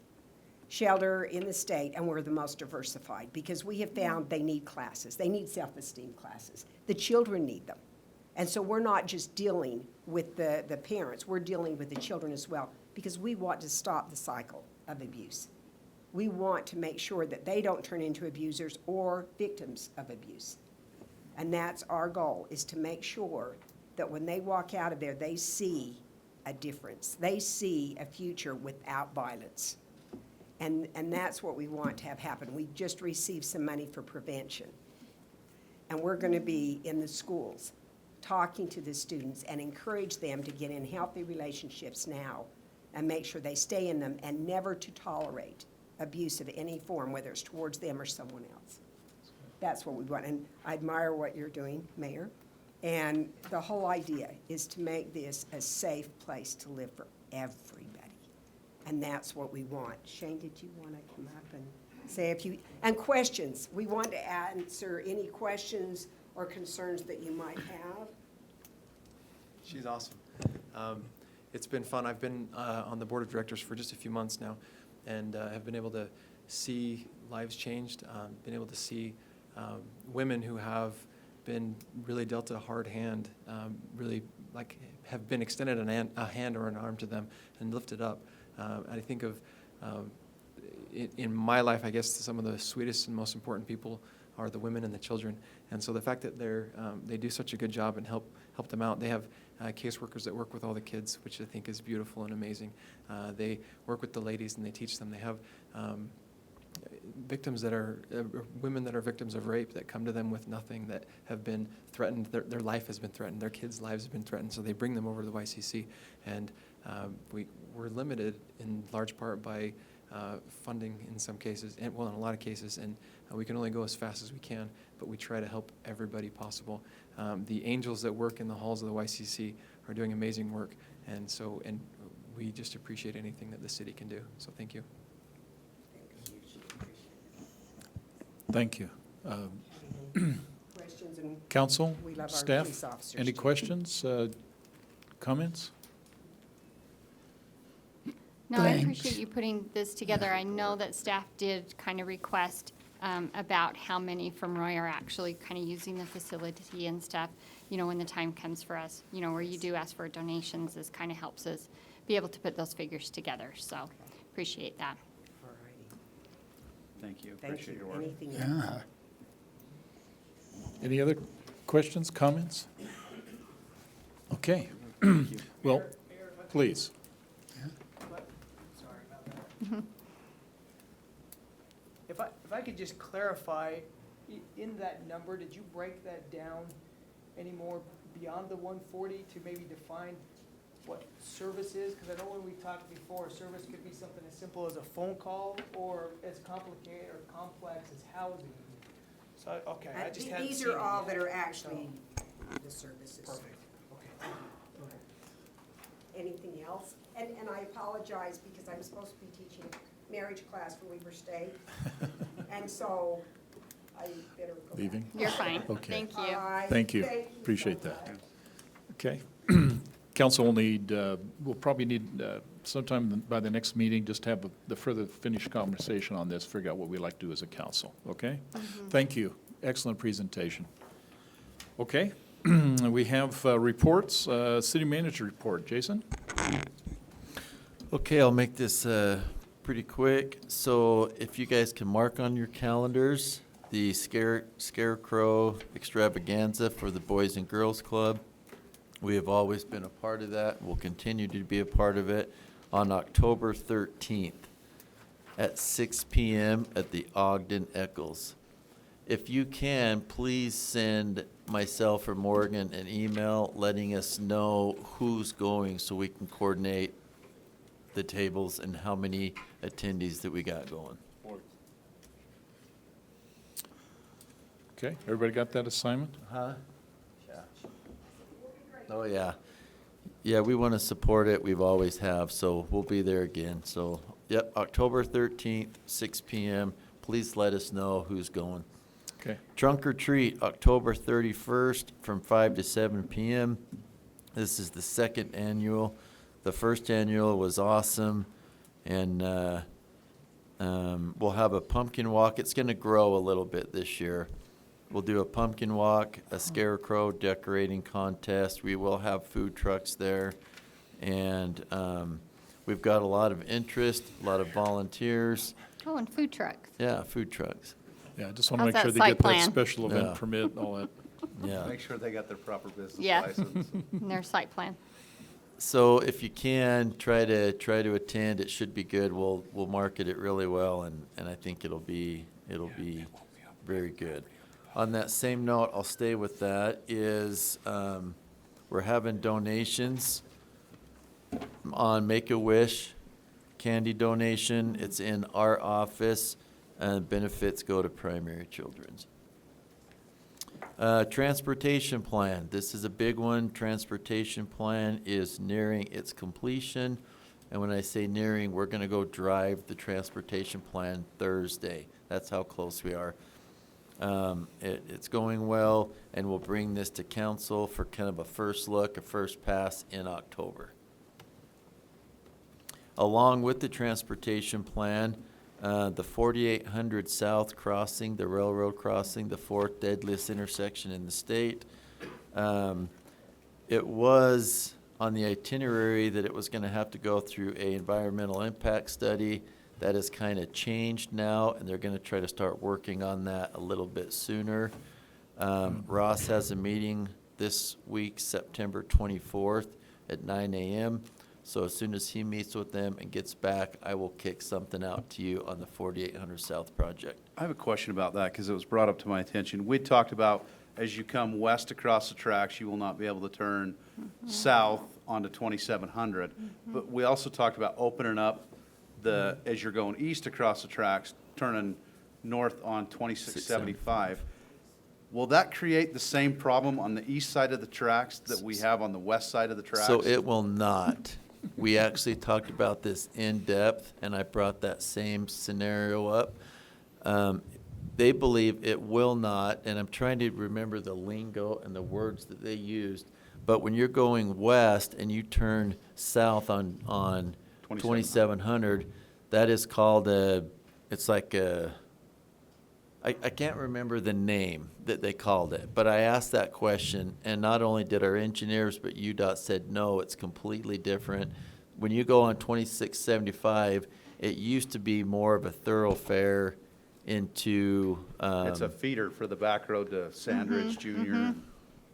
shelter in the state, and we're the most diversified because we have found they need classes. They need self-esteem classes. The children need them. And so we're not just dealing with the parents, we're dealing with the children as well because we want to stop the cycle of abuse. We want to make sure that they don't turn into abusers or victims of abuse. And that's our goal, is to make sure that when they walk out of there, they see a difference. They see a future without violence. And that's what we want to have happen. We just received some money for prevention. And we're going to be in the schools talking to the students and encourage them to get in healthy relationships now and make sure they stay in them and never to tolerate abuse of any form, whether it's towards them or someone else. That's what we want. And I admire what you're doing, Mayor. And the whole idea is to make this a safe place to live for everybody. And that's what we want. Shane, did you want to come up and say a few? And questions. We want to answer any questions or concerns that you might have. She's awesome. It's been fun. I've been on the board of directors for just a few months now and have been able to see lives changed, been able to see women who have been really dealt a hard hand, really like have been extended a hand or an arm to them and lifted up. I think of, in my life, I guess some of the sweetest and most important people are the women and the children. And so the fact that they do such a good job and help them out. They have caseworkers that work with all the kids, which I think is beautiful and amazing. They work with the ladies and they teach them. They have victims that are, women that are victims of rape that come to them with nothing, that have been threatened, their life has been threatened, their kids' lives have been threatened, so they bring them over to the YCC. And we're limited in large part by funding in some cases, and well, in a lot of cases, and we can only go as fast as we can, but we try to help everybody possible. The angels that work in the halls of the YCC are doing amazing work, and we just appreciate anything that the city can do, so thank you. Thank you. Questions? And Council, we love our staff, police officers, any too. questions, comments? No, I Thanks. appreciate you putting this together. I know that staff did kind of request about how many from Roy are actually kind of using the facility and stuff, when the time comes for us, where you do ask for donations. This kind of helps us be able to put those figures together. So appreciate that. All righty. Thank you. Thank Appreciate you. your work. Anything else? Yeah. Any other questions, comments? Okay. Well, please. Sorry about that. If I could just clarify, in that number, did you break that down any more beyond the 140 to maybe define what service is? Because I know when we talked before, service could be something as simple as a phone call or as complicated or complex as housing. So, okay, I just hadn't These seen are it all yet. that are actually the services. Perfect, okay. anything else. And I apologize because I was supposed to be teaching marriage class for Weber State. And so I better go back. Leaving? You're fine. Okay. Thank you. All right. Thank you. Appreciate that. Okay. Council will need, we'll probably need sometime by the next meeting, just to have the further finished conversation on this, figure out what we like to do as a council, okay? Thank you. Excellent presentation. Okay, we have reports, city manager report. Jason? Okay, I'll make this pretty quick. So if you guys can mark on your calendars, the Scarecrow Extravaganza for the Boys and Girls Club. We have always been a part of that. We'll continue to be a part of it on October 13th at 6 p.m. at the Ogden Eccles. If you can, please send myself or Morgan an email letting us know who's going so we can coordinate the tables and how many attendees that we got going. Okay, everybody got that assignment? Huh? Yeah. Oh, yeah. Yeah, we want to support it. We've always have, so we'll be there again. So, yep, October 13th, 6 p.m. Please let us know who's going. Okay. Trunk or Treat, October 31st from 5 to 7 p.m. This is the second annual. The first annual was awesome, and we'll have a pumpkin walk. It's going to grow a little bit this year. We'll do a pumpkin walk, a scarecrow decorating contest. We will have food trucks there, and we've got a lot of interest, a lot of volunteers. Oh, and food trucks. Yeah, food trucks. Yeah, I just want to How's make sure that they site get that plan? special event Yeah. permit, all that. Yeah. Make sure they got their proper business Yeah. license. And their site plan. So if you can, try to attend. It should be good. We'll market it really well, and I think it'll be very good. On that same note, I'll stay with that, is we're having donations on Make-A-Wish, candy donation. It's in our office, and benefits go to Primary Children's. Transportation plan. This is a big one. Transportation plan is nearing its completion. And when I say nearing, we're going to go drive the transportation plan Thursday. That's how close we are. It's going well, and we'll bring this to council for kind of a first look, a first pass in October. Along with the transportation plan, the 4800 South crossing, the railroad crossing, the fourth deadliest intersection in the state. It was on the itinerary that it was going to have to go through a environmental impact study. That has kind of changed now, and they're going to try to start working on that a little bit sooner. Ross has a meeting this week, September 24th at 9 a.m. So as soon as he meets with them and gets back, I will kick something out to you on the 4800 South project. I have a question about that because it was brought up to my attention. We talked about as you come west across the tracks, you will not be able to turn south onto 2700. But we also talked about opening up as you're going east across the tracks, turning north on 2675. Will that create the same problem on the east side of the tracks that we have on the west side of the tracks? So it will not. We actually talked about this in depth, and I brought that same scenario up. They believe it will not, and I'm trying to remember the lingo and the words that they used, but when you're going west and you turn south on 2700, that is called it's like I can't remember the name that they called it, but I asked that question, and not only did our engineers, but UDOT said, no, it's completely different. When you go on 2675, it used to be more of a thoroughfare into. It's a feeder for the back road to Sandridge Junior.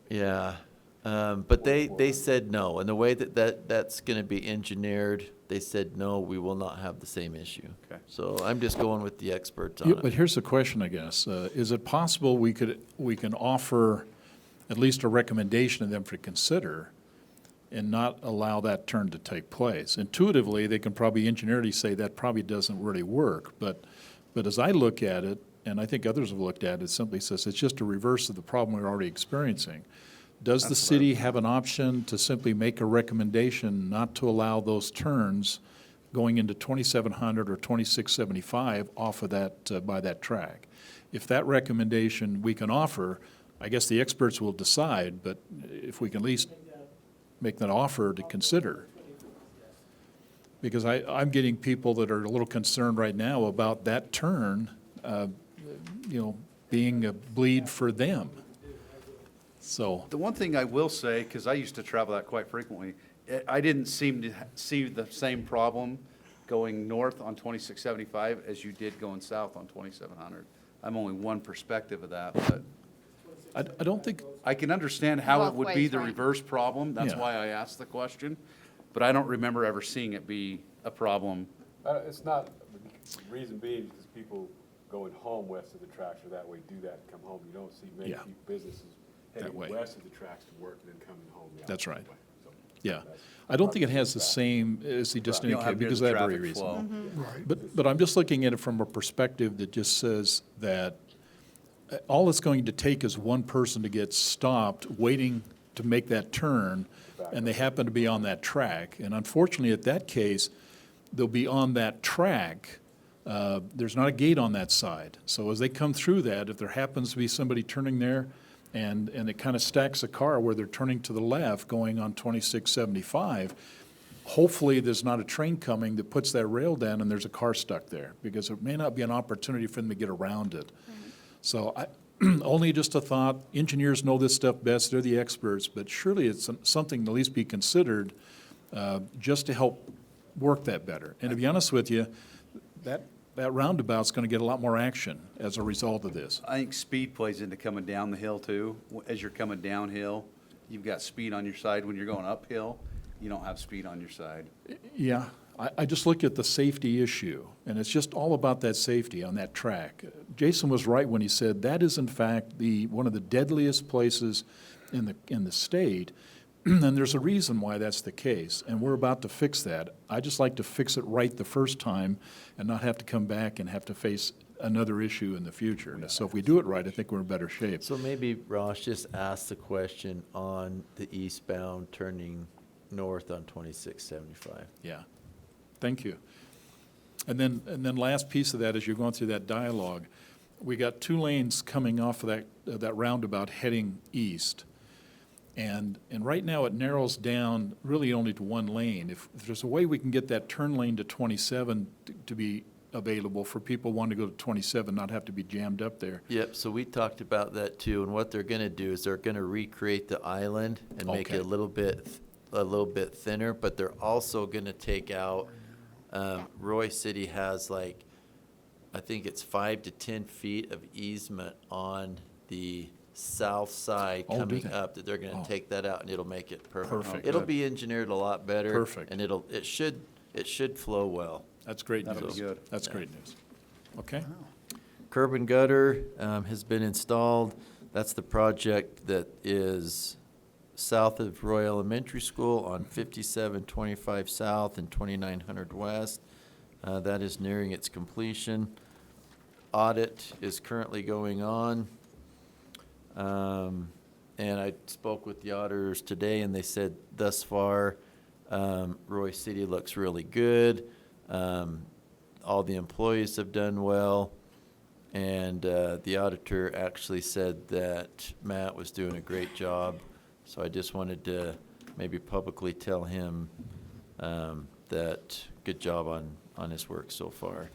Yeah, but they said no, and the way that's going to be engineered, they said no, we will not have the same issue. Okay. So I'm just going with the experts on Yeah, it. but here's the question, I guess. Is it possible we can offer at least a recommendation to them to consider and not allow that turn to take place? Intuitively, they can probably engineerily say that probably doesn't really work, but as I look at it, and I think others have looked at it, it simply says it's just a reverse of the problem we're already experiencing. Does the That's what I city was- have an option to simply make a recommendation not to allow those turns going into 2700 or 2675 off of that, by that track? If that recommendation we can offer, I guess the experts will decide, but if we can at least make that offer to consider. Because I'm getting people that are a little concerned right now about that turn, being a bleed for them. So, The one thing I will say, because I used to travel that quite frequently, I didn't seem to see the same problem going north on 2675 as you did going south on 2700. I'm only one perspective of that, but I don't think, I can understand how it Both would be ways, the right. reverse problem. That's Yeah. why I asked the question. But I don't remember ever seeing it be a problem. It's not, reason being, because people going home west of the tracks or that way do that and come home. You don't see many Yeah. businesses That heading way. west of the tracks to work and then coming home. the That's opposite right. way. So yeah. that's- I don't think it has the same, as he just You don't have indicated, near because the of that very traffic reason. flow. Right. But I'm just looking at it from a perspective that just says that all it's going to take is one person to get stopped waiting to make that turn, and they happen to be on that track. And unfortunately, at that case, they'll be on that track. There's not a gate on that side. So as they come through that, if there happens to be somebody turning there, and it kind of stacks a car where they're turning to the left going on 2675, hopefully there's not a train coming that puts that rail down and there's a car stuck there, because there may not be an opportunity for them to get around it. So only just a thought. Engineers know this stuff best, they're the experts, but surely it's something to at least be considered just to help work that better. And to be honest with you, that roundabout's going to get a lot more action as a result of this. I think speed plays into coming down the hill too. As you're coming downhill, you've got speed on your side. When you're going uphill, you don't have speed on your side. Yeah, I just look at the safety issue, and it's just all about that safety on that track. Jason was right when he said that is in fact one of the deadliest places in the state, and there's a reason why that's the case, and we're about to fix that. I just like to fix it right the first time and not have to come back and have to face another issue in the future. So if we do it right, I think we're in better shape. So maybe Ross just ask the question on the eastbound turning north on 2675. Yeah, thank you. And then last piece of that, as you're going through that dialogue, we got two lanes coming off of that roundabout heading east. And right now, it narrows down really only to one lane. If there's a way we can get that turn lane to 27 to be available for people wanting to go to 27, not have to be jammed up there. Yep, so we talked about that too, and what they're gonna do is they're gonna recreate the island and make it Okay. a little bit thinner, but they're also gonna take out, Roy City has like, I think it's 5 to 10 feet of easement on the south side Oh, do coming they? up, that they're gonna Oh. take that out and it'll make it perfect. Perfect. It'll Good. be engineered a lot better. Perfect. And it should flow well. That's great news. That'll be good. That's great news. Okay? Curb and gutter has been installed. That's the project that is south of Roy Elementary School on 5725 South and 2900 West. That is nearing its completion. Audit is currently going on. And I spoke with the auditors today, and they said thus far, Roy City looks really good. All the employees have done well. And the auditor actually said that Matt was doing a great job. So I just wanted to maybe publicly tell him that good job on his work so far.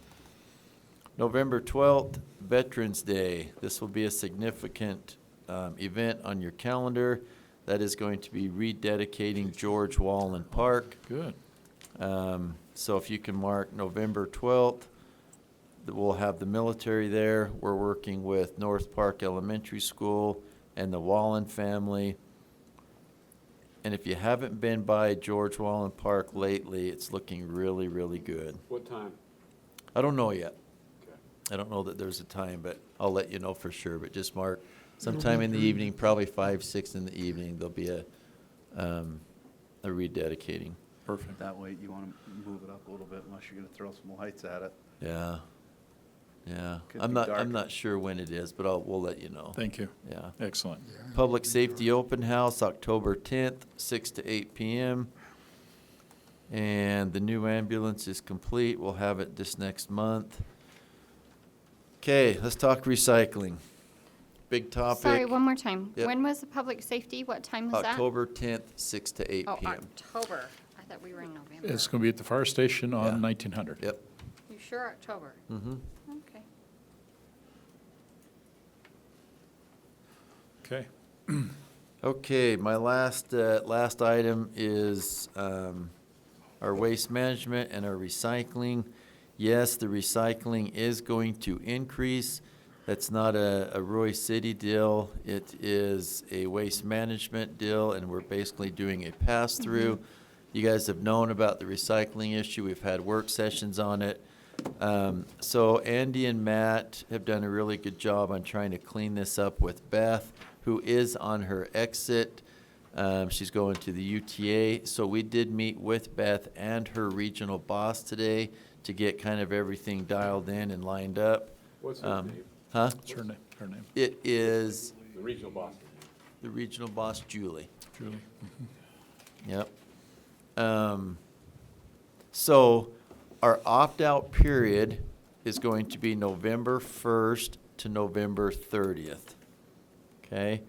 November 12th, Veterans Day. This will be a significant event on your calendar. That is going to be rededicating George Wallen Park. Good. So if you can mark November 12th, we'll have the military there. We're working with North Park Elementary School and the Wallen family. And if you haven't been by George Wallen Park lately, it's looking really, really good. What time? I don't know yet. Okay. I don't know that there's a time, but I'll let you know for sure. But just mark sometime in the evening, probably 5, 6 in the evening, there'll be a rededicating. Perfect. That way, you want to move it up a little bit unless you're going to throw some lights at it. Yeah. Yeah, Could I'm be not, dark. I'm not sure when it is, but we'll let you know. Thank you. Yeah. Excellent. Public Safety Open House, October 10th, 6 to 8 p.m. And the new ambulance is complete. We'll have it this next month. Okay, let's talk recycling. Big topic. Sorry, one more time. Yep. When was the public safety? What time was that? October 10th, 6 to 8 Oh, p.m. October. I thought we were in November. It's going to be at the fire station Yeah. on 1900. Yep. You sure October? Mm-hmm. Okay. Okay. Okay, my last item is our waste management and our recycling. Yes, the recycling is going to increase. That's not a Roy City deal. It is a waste management deal, and we're basically doing a pass-through. You guys have known about the recycling issue. We've had work sessions on it. So Andy and Matt have done a really good job on trying to clean this up with Beth, who is on her exit. She's going to the UTA. So we did meet with Beth and her regional boss today to get kind of everything dialed in and lined up. What's her name? Huh? What's her name? Her name? It is The regional boss. the regional boss, Julie. Julie. Yep. So our opt-out period is going to be November 1st to November 30th. Okay?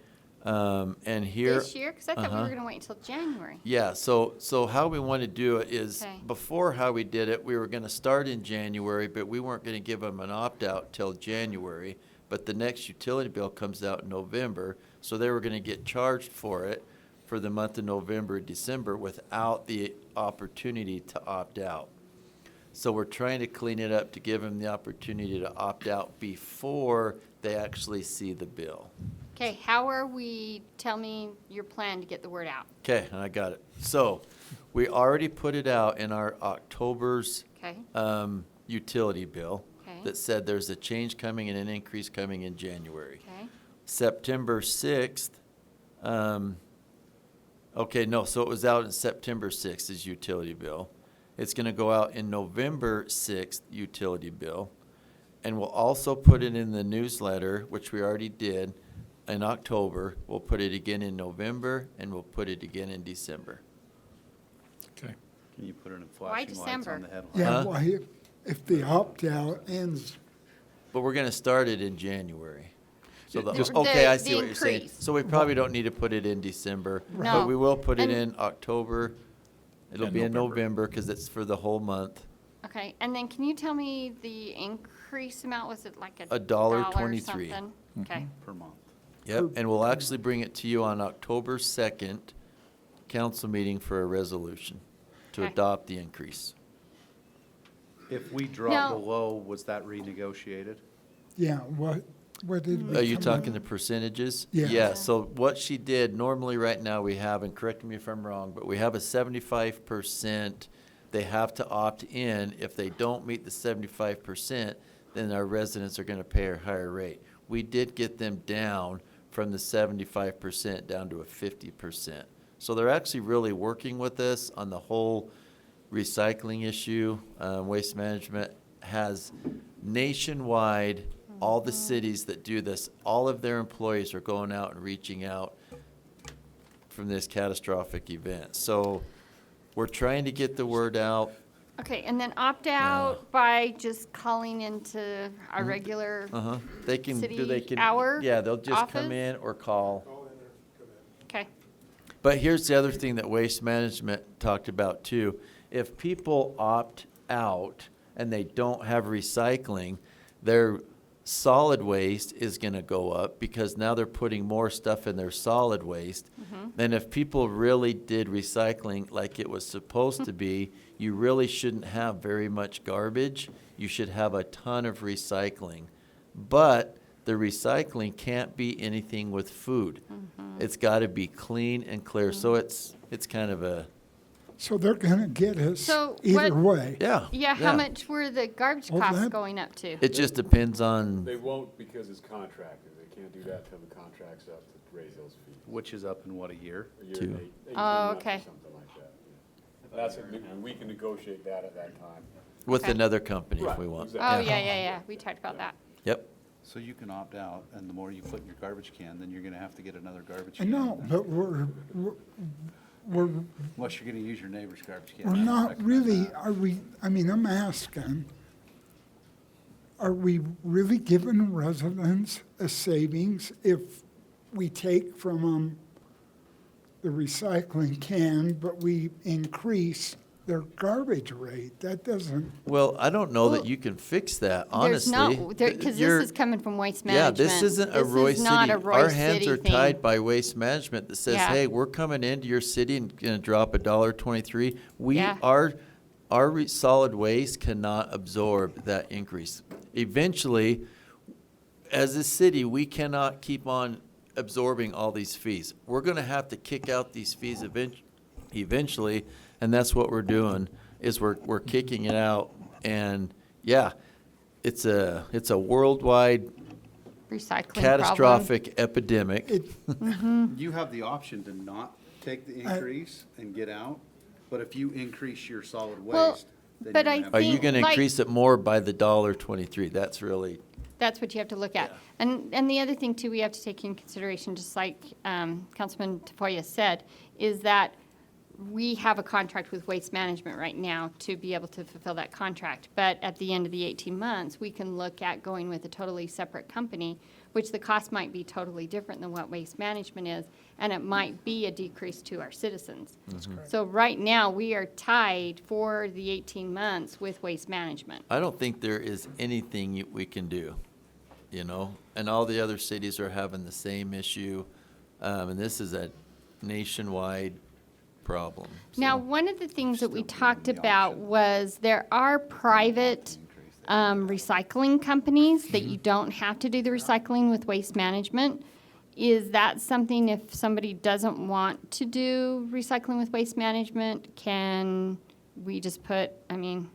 And here. This year? Because I thought we Uh-huh. were going to wait until January. Yeah, so how we want to do it is, Okay. before how we did it, we were going to start in January, but we weren't going to give them an opt-out till January. But the next utility bill comes out in November, so they were going to get charged for it for the month of November and December without the opportunity to opt out. So we're trying to clean it up to give them the opportunity to opt out before they actually see the bill. Okay, how are we, tell me your plan to get the word out. Okay, I got it. So, we already put it out in our October's Okay, utility bill Okay. that said there's a change coming and an increase coming in January. okay, September 6th, okay, no, so it was out in September 6th as utility bill. It's gonna go out in November 6th utility bill. And we'll also put it in the newsletter, which we already did, in October. We'll put it again in November, and we'll put it again in December. Okay. Can you put it in Why flashing lights December? on the headline? Yeah, Huh? why, if the opt-out ends, But we're gonna start it in January. So The- okay, I the see what you're saying. increase. So we probably don't need to put it in December, but No. we will put it And- in October. It'll And be in November. November, because it's for the whole month. okay. And then can you tell me the increase amount? Was it like $1.23. $1 something? Okay, Per month. Yep, and we'll actually bring it to you on October 2nd, council meeting for a resolution to Okay. adopt the increase. If we drop Now- below, was that renegotiated? yeah, what did we Are you come talking up- the percentages? Yeah. Yeah, so what she did, normally right now we have, and correct me if I'm wrong, but we have a 75%, they have to opt in. If they don't meet the 75%, then our residents are gonna pay a higher rate. We did get them down from the 75% down to a 50%. So they're actually really working with us on the whole recycling issue. Waste Management has nationwide, all the cities that do this, all of their employees are going out and reaching out from this catastrophic event. So we're trying to get the word out. okay. And then opt out by just calling into our Mm-hmm. regular, Uh-huh. They can, City hour yeah, they'll just come office? in or call. okay, But here's the other thing that Waste Management talked about too. If people opt out and they don't have recycling, their solid waste is gonna go up because now they're putting more stuff in their solid waste. And if people really did recycling like it was supposed to be, you really shouldn't have very much garbage. You should have a ton of recycling. But the recycling can't be anything with food. It's gotta be clean and clear, so it's kind of a, So they're gonna get us So either what- way. yeah. yeah, how much were the garbage Well, costs that- going up to? It just depends on, They won't because it's contracted. They can't do that till the contract's up to raise those fees. Which is up in what, a year? A year Two. and 18 Oh, months or okay. something like that. Yeah. That's, we can negotiate that at that time. With Okay. another company if Right, we want. exactly. Oh, yeah, we talked about that. Yep. So you can opt out, and the more you put in your garbage can, then you're gonna have to get another garbage I can. know, but we're Unless you're gonna use your neighbor's garbage can. we're I don't not recommend really, that. are we, I mean, I'm asking, are we really giving residents a savings if we take from them the recycling can, but we increase their garbage rate? That doesn't, Well, I don't know that Well, you can fix that, There's honestly. no, because You're- this is coming from Waste Yeah, Management. this isn't a Roy This is not City. a Roy Our hands City are thing. tied by Waste Management that says, Yeah. hey, we're coming into your city and gonna drop $1.23. Yeah. Our solid waste cannot absorb that increase. Eventually, as a city, we cannot keep on absorbing all these fees. We're gonna have to kick out these fees eventually, and that's what we're doing, is we're kicking it out. And, yeah, it's a worldwide Recycling problem. catastrophic epidemic. You have the option to not take the increase and get out, but if you increase your solid Well, waste, then but you're I gonna have. Are you think, gonna like- increase it more by the $1.23? That's really, That's what you have to look at. And the other thing too, we have to take in consideration, just like Councilman Tafoya said, is that we have a contract with Waste Management right now to be able to fulfill that contract. But at the end of the 18 months, we can look at going with a totally separate company, which the cost might be totally different than what Waste Management is, and it might be a decrease to our citizens. That's correct. So right now, we are tied for the 18 months with Waste Management. I don't think there is anything we can do, And all the other cities are having the same issue, and this is a nationwide problem. Now, one of the things that we talked about was there are private recycling companies that you don't have to do the recycling with Waste Management. Is that something, if somebody doesn't want to do recycling with Waste Management, can we just put, can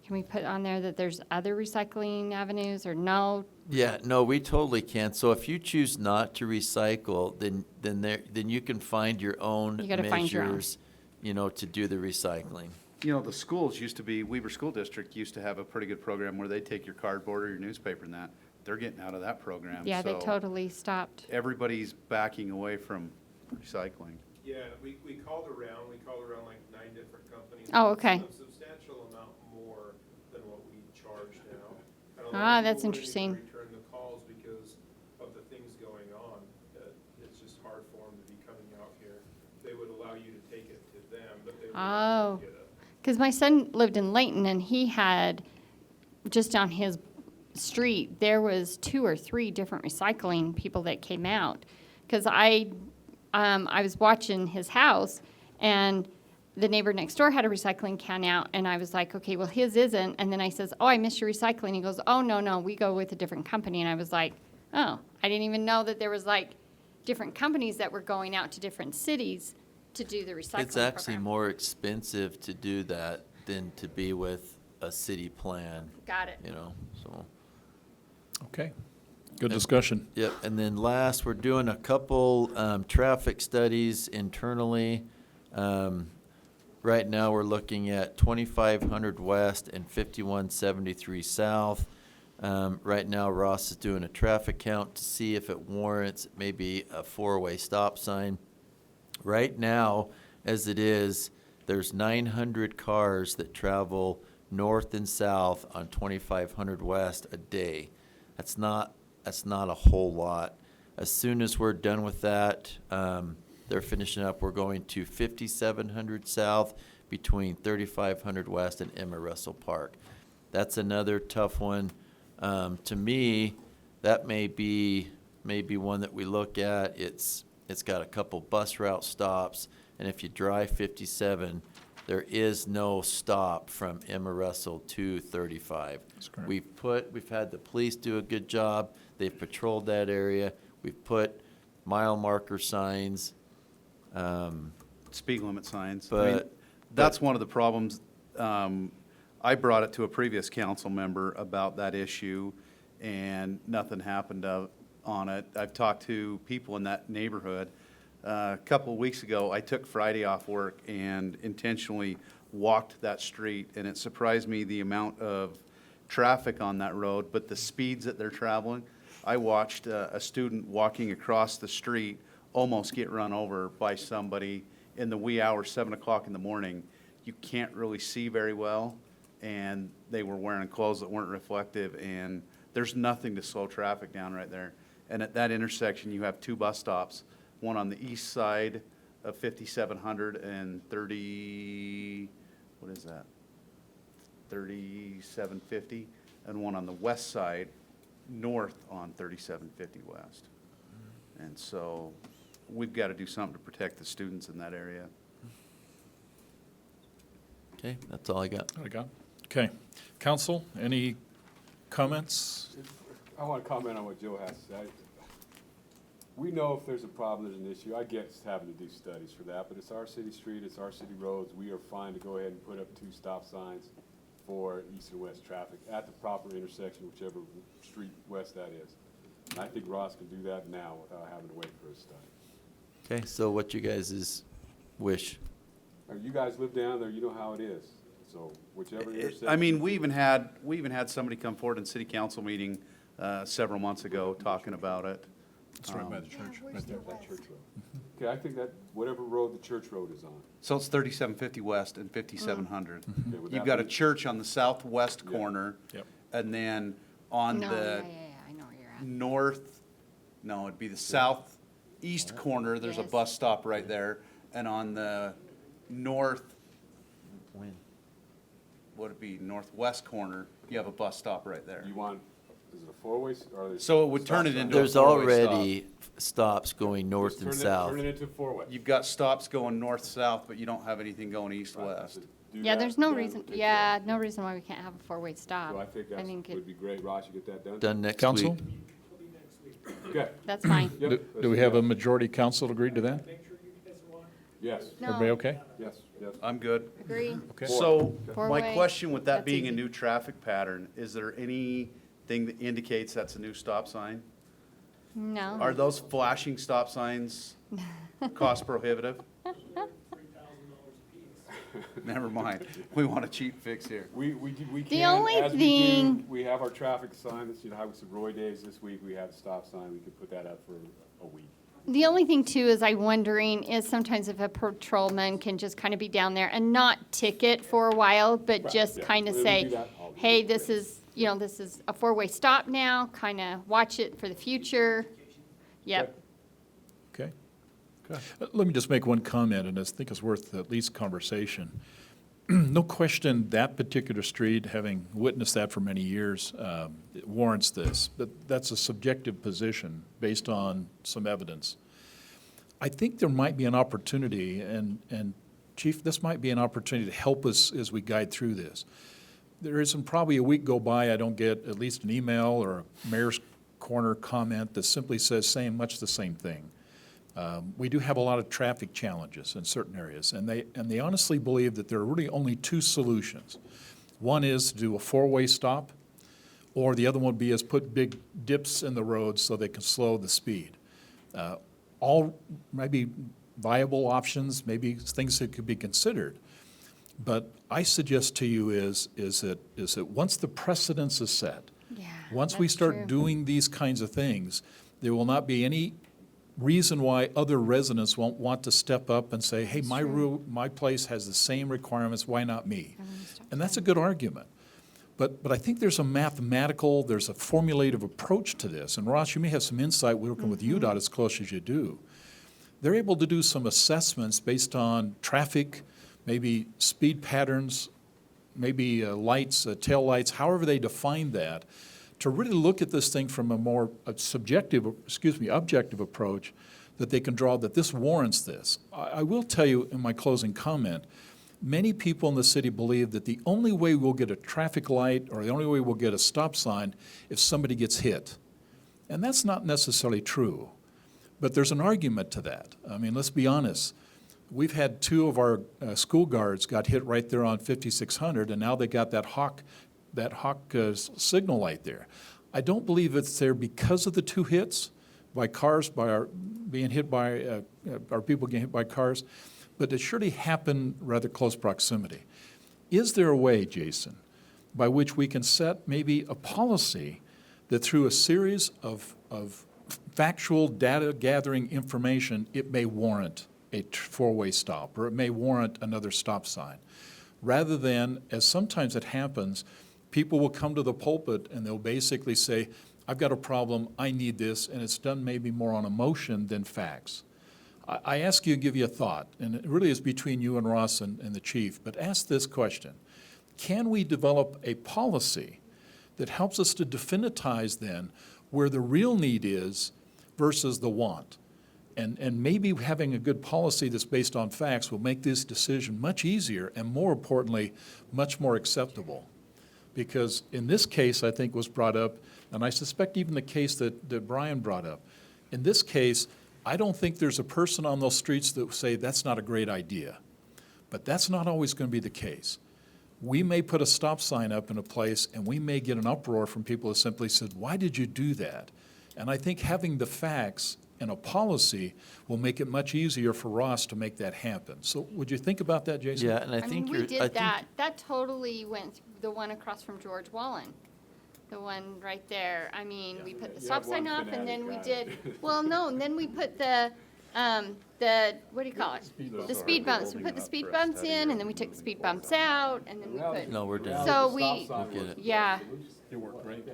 we put on there that there's other recycling avenues, or no? Yeah, no, we totally can. So if you choose not to recycle, then you can find your own You gotta find your own. measures, to do the recycling. The schools used to be, Weber School District used to have a pretty good program where they take your cardboard or your newspaper and that. They're getting out of that program. Yeah, they so totally stopped. Everybody's backing away from recycling. Yeah, we called around like 9 different companies. Oh, okay. A substantial amount more than what we charge now. I don't know Ah, if that's people really interesting. Return the calls because of the things going on. It's just hard for them to be coming out here. They would allow you to take it to them, but they would Oh. not get it. Because my son lived in Layton, and he had, just on his street, there was 2 or 3 different recycling people that came out. Because I was watching his house, and the neighbor next door had a recycling can out, and I was like, okay, well, his isn't. And then I says, oh, I missed your recycling. He goes, oh, no, we go with a different company. And I was like, oh, I didn't even know that there was like different companies that were going out to different cities to do the recycling It's actually program. more expensive to do that than to be with a city plan, Got it. so. Okay, good discussion. Yep, and then last, we're doing a couple traffic studies internally. Right now, we're looking at 2500 west and 5173 south. Right now, Ross is doing a traffic count to see if it warrants maybe a 4-way stop sign. Right now, as it is, there's 900 cars that travel north and south on 2500 west a day. That's not a whole lot. As soon as we're done with that, they're finishing up. We're going to 5700 south between 3500 west and Emma Russell Park. That's another tough one. To me, that may be one that we look at. It's got a couple bus route stops, and if you drive 57, there is no stop from Emma Russell to 35. That's correct. We've had the police do a good job. They've patrolled that area. We've put mile marker signs. Speed limit signs. But- That's one of the problems. I brought it to a previous council member about that issue, and nothing happened on it. I've talked to people in that neighborhood. A couple of weeks ago, I took Friday off work and intentionally walked that street, and it surprised me the amount of traffic on that road, but the speeds that they're traveling. I watched a student walking across the street almost get run over by somebody in the wee hours, 7 o'clock in the morning. You can't really see very well, and they were wearing clothes that weren't reflective, and there's nothing to slow traffic down right there. And at that intersection, you have two bus stops, one on the east side of 5700 and 3750, and one on the west side, north on 3750 west. And so we've got to do something to protect the students in that area. Okay, that's all I got. Okay. Council, any comments? I want to comment on what Joe has to say. We know if there's a problem, there's an issue. I get having to do studies for that, but it's our city street, it's our city roads. We are fine to go ahead and put up 2 stop signs for east and west traffic at the proper intersection, whichever street west that is. And I think Ross can do that now without having to wait for a study. Okay, so what you guys' wish? You guys live down there, you know how it is. So whichever intersection. I mean, we even had somebody come forward in city council meeting several months ago talking about it. It's right by the church, right there. That church road. Okay, I think that whatever road the church road is on. So it's 3750 west and 5700. Okay, would You've that got a be- church on the southwest corner. Yep. And then on No, the yeah, I know where you're at. north, no, it'd be the southeast corner, there's a Yes. bus stop right there. And on the north, When? would it be northwest corner, you have a bus stop right there. You want, is it a four-way or? is So it would turn stop it sign? into a There's four-way stop. already stops going north Just and turn it- south. Turn it into a four-way. You've got stops going north-south, but you don't have anything going east-west. Do Yeah, that, there's no then reason, we'll take care yeah, of no reason why we can't have a 4-way stop. it. So I think that it- would be great. Ross, you get that done? Done next Council? week. Okay. That's fine. Yep, Do let's do we do have that. a majority council agreed to that? Yes, No. Everybody okay? yes, yes. I'm good. Agree. Okay. So, my Four-way, question with that that's being a easy. new traffic pattern, is there anything that indicates that's a new stop sign? No. Are those flashing stop signs cost prohibitive? Never mind. We want a cheap fix here. We The can, only as we do, thing- we have our traffic sign, that's, you know, how it's the Roy Days this week, we have a stop sign, we could put that up for a week. The only thing too is I'm wondering is sometimes if a patrolman can just kind of be down there and not ticket for a while, but Right, just yeah. kind of We do say, that all the hey, time. this is, this is a 4-way stop now, kind of watch it for the future. Yep. Okay. Let me just make one comment, and I think it's worth at least conversation. No question, that particular street, having witnessed that for many years, it warrants this. But that's a subjective position based on some evidence. I think there might be an opportunity, and Chief, this might be an opportunity to help us as we guide through this. There isn't probably a week go by I don't get at least an email or a mayor's corner comment that simply says saying much the same thing. We do have a lot of traffic challenges in certain areas, and they honestly believe that there are really only 2 solutions. One is to do a 4-way stop, or the other one would be is put big dips in the road so they can slow the speed. All maybe viable options, maybe things that could be considered. But I suggest to you is that once the precedence is set, Yeah. once we that's start true. doing these kinds of things, there will not be any reason why other residents won't want to step up and say, hey, my place has the same requirements, why not me? And that's a good argument. But I think there's a there's a formulative approach to this. And Ross, you may have some insight working with UDOT as close as you do. They're able to do some assessments based on traffic, maybe speed patterns, maybe lights, tail lights, however they define that, to really look at this thing from a more objective approach that they can draw that this warrants this. I will tell you in my closing comment, many people in the city believe that the only way we'll get a traffic light or the only way we'll get a stop sign if somebody gets hit. And that's not necessarily true. But there's an argument to that. I mean, let's be honest. We've had 2 of our school guards got hit right there on 5600, and now they got that hawk signal light there. I don't believe it's there because of the 2 hits by cars, our people getting hit by cars, but it surely happened rather close proximity. Is there a way, Jason, by which we can set maybe a policy that through a series of factual data gathering information, it may warrant a four-way stop, or it may warrant another stop sign? Rather than, as sometimes it happens, people will come to the pulpit and they'll basically say, I've got a problem, I need this, and it's done maybe more on emotion than facts. I ask you, give you a thought, and it really is between you and Ross and the chief, but ask this question. Can we develop a policy that helps us to definitize then where the real need is versus the want? And maybe having a good policy that's based on facts will make this decision much easier and, more importantly, much more acceptable. Because in this case, I think was brought up, and I suspect even the case that Brian brought up, in this case, I don't think there's a person on those streets that would say that's not a great idea. But that's not always going to be the case. We may put a stop sign up in a place and we may get an uproar from people who simply said, why did you do that? And I think having the facts and a policy will make it much easier for Ross to make that happen. So would you think about that, Jason? Yeah, and I I mean, think we you're, did that. That totally went through the one across from George Wallen. The one right there. I mean, we put the stop sign up and then we did, well, no, and then we put the, what do you call it? The speed bumps. We put the speed bumps in and then we took the speed bumps out and then we put. no, we're done. So we, We'll get it. yeah. It worked great.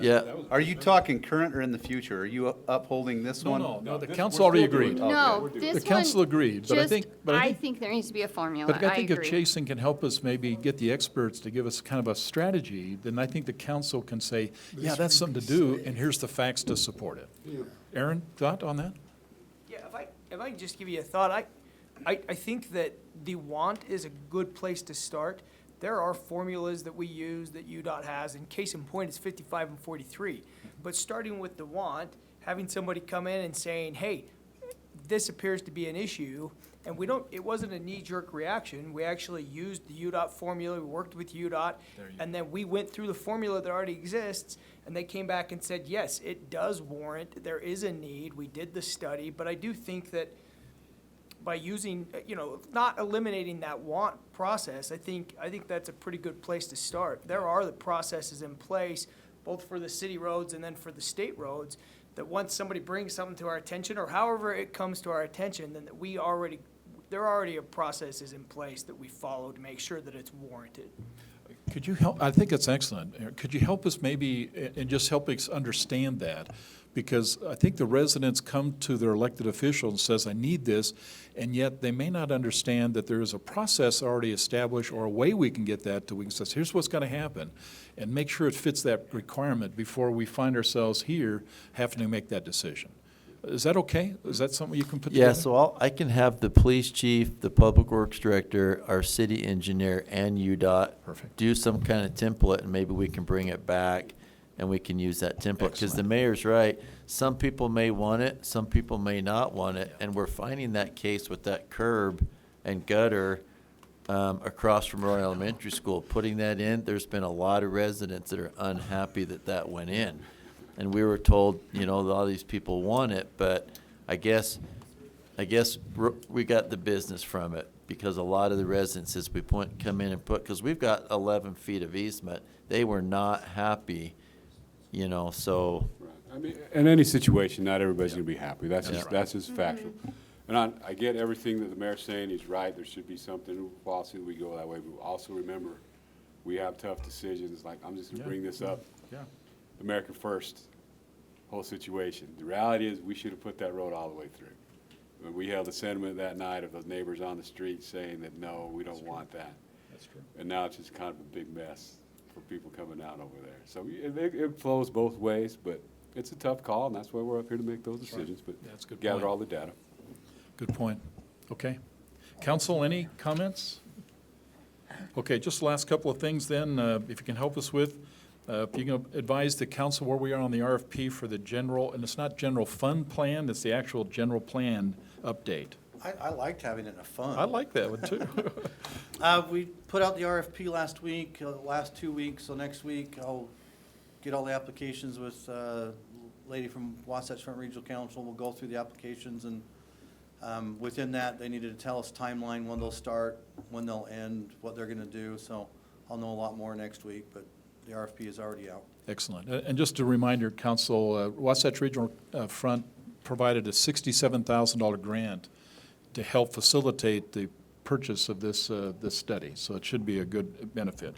Yeah. Are you talking current or in the future? Are you upholding this one? No, the council already agreed. No, The this council one, agreed, but I just, think, I think there needs to be a formula. But I think if agree. Jason can help us maybe get the experts to give us kind of a strategy, then I think the council can say, yeah, that's something to do, and here's the facts to support it. Aaron, thought on that? Yeah, if I can just give you a thought, I think that the want is a good place to start. There are formulas that we use that UDOT has, and case in point, it's 55 and 43. But starting with the want, having somebody come in and saying, hey, this appears to be an issue, and it wasn't a knee-jerk reaction. We actually used the UDOT formula, we worked with UDOT, and then we went through the formula that already exists, and they came back and said, yes, it does warrant, there is a need, we did the study, but I do think that by using, not eliminating that want process, I think that's a pretty good place to start. There are the processes in place, both for the city roads and then for the state roads, that once somebody brings something to our attention, or however it comes to our attention, then that there are already processes in place that we follow to make sure that it's warranted. Could you help, I think it's excellent. Aaron. Could you help us maybe, and just help us understand that? Because I think the residents come to their elected official and says, I need this, and yet they may not understand that there is a process already established or a way we can get that to, we can say, here's what's going to happen, and make sure it fits that requirement before we find ourselves here having to make that decision. Is that okay? Is that something you can put together? Yeah, so I can have the police chief, the public works director, our city engineer, and UDOT do some kind of template, and maybe we can bring it back and we can use that template. Because the mayor's right, some people may want it, some people may not want it, and we're finding that case with that curb and gutter across from Roy Elementary School. Putting that in, there's been a lot of residents that are unhappy that went in. And we were told, a lot of these people want it, but I guess we got the business from it, because a lot of the residents, as we come in and because we've got 11 feet of easement, they were not happy, so. Right. I mean, in any situation, not everybody's going to be happy. That's just factual. And I get everything that the mayor's saying. He's right. There should be something, policy that we go that way. But also remember, we have tough decisions. Like, I'm just going to bring this up. Yeah. America First, whole situation. The reality is we should have put that road all the way through. When we held the sentiment that night of those neighbors on the street saying that, no, we don't want that. That's true. And now it's just kind of a big mess for people coming out over there. So it flows both ways, but it's a tough call, and that's why we're up here to make those decisions, but That's a good gather point. all the data. Good point. Okay. Council, any comments? Okay, just the last couple of things then, if you can help us with. If you can advise the council where we are on the RFP for the general, and it's not general fund plan, it's the actual general plan update. I liked having it in a fund. I like that one too. We put out the RFP last week, last 2 weeks, so next week I'll get all the applications with lady from Wasatch Front Regional Council. We'll go through the applications and Within that, they needed to tell us timeline, when they'll start, when they'll end, what they're gonna do, so I'll know a lot more next week, but the RFP is already out. Excellent. And just a reminder, Council, Wasatch Regional Front provided a $67,000 grant to help facilitate the purchase of this study, so it should be a good benefit.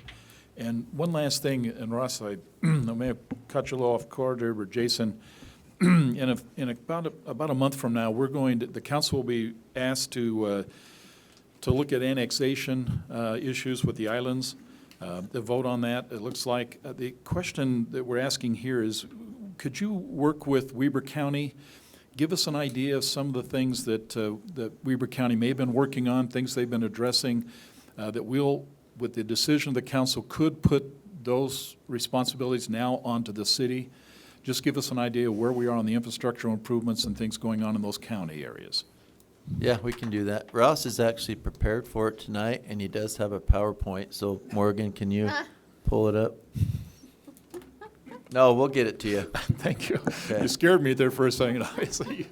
And one last thing, and Ross, I may have cut you a little off corridor, but Jason, in about a month from now, the council will be asked to look at annexation issues with the islands. The vote on that, it looks like. The question that we're asking here is, could you work with Weber County? Give us an idea of some of the things that Weber County may have been working on, things they've been addressing, that we'll, with the decision of the council, could put those responsibilities now onto the city. Just give us an idea of where we are on the infrastructural improvements and things going on in those county areas. Yeah, we can do that. Ross is actually prepared for it tonight, and he does have a PowerPoint, so Morgan, can you pull it up? No, we'll get it to you. Thank you. Okay. You scared me there for a second, obviously.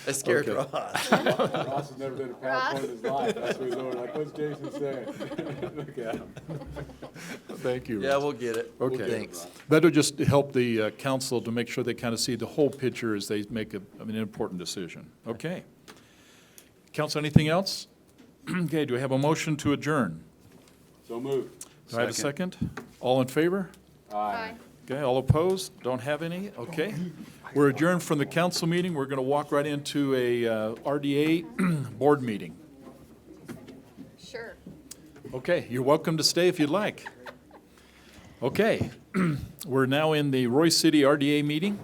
I scared Okay. Ross. Ross has never been a PowerPoint in his life. That's what he's over like, what's Jason saying? Look at him. Thank you. Yeah, Ross. we'll get it. Okay. Thanks. That'll just help the council to make sure they kind of see the whole picture as they make an important decision. Okay. Council, anything else? Okay, do we have a motion to adjourn? So moved. Do I have a second? All in favor? Aye. Okay, all opposed? Don't have any? Okay. We're adjourned from the council meeting. We're going to walk right into a RDA board meeting. Sure. Okay, you're welcome to stay if you'd like. Okay, we're now in the Roy City RDA meeting.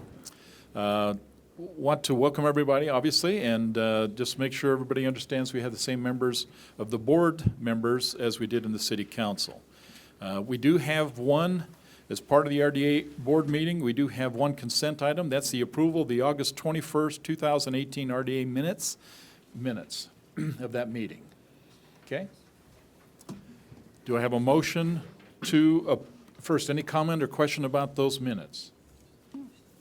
Want to welcome everybody, obviously, and just make sure everybody understands we have the same members of the board members as we did in the city council. We do have one, as part of the RDA board meeting, we do have one consent item. That's the approval of the August 21st, 2018 RDA minutes of that meeting. Okay? Do I have a motion to, first, any comment or question about those minutes?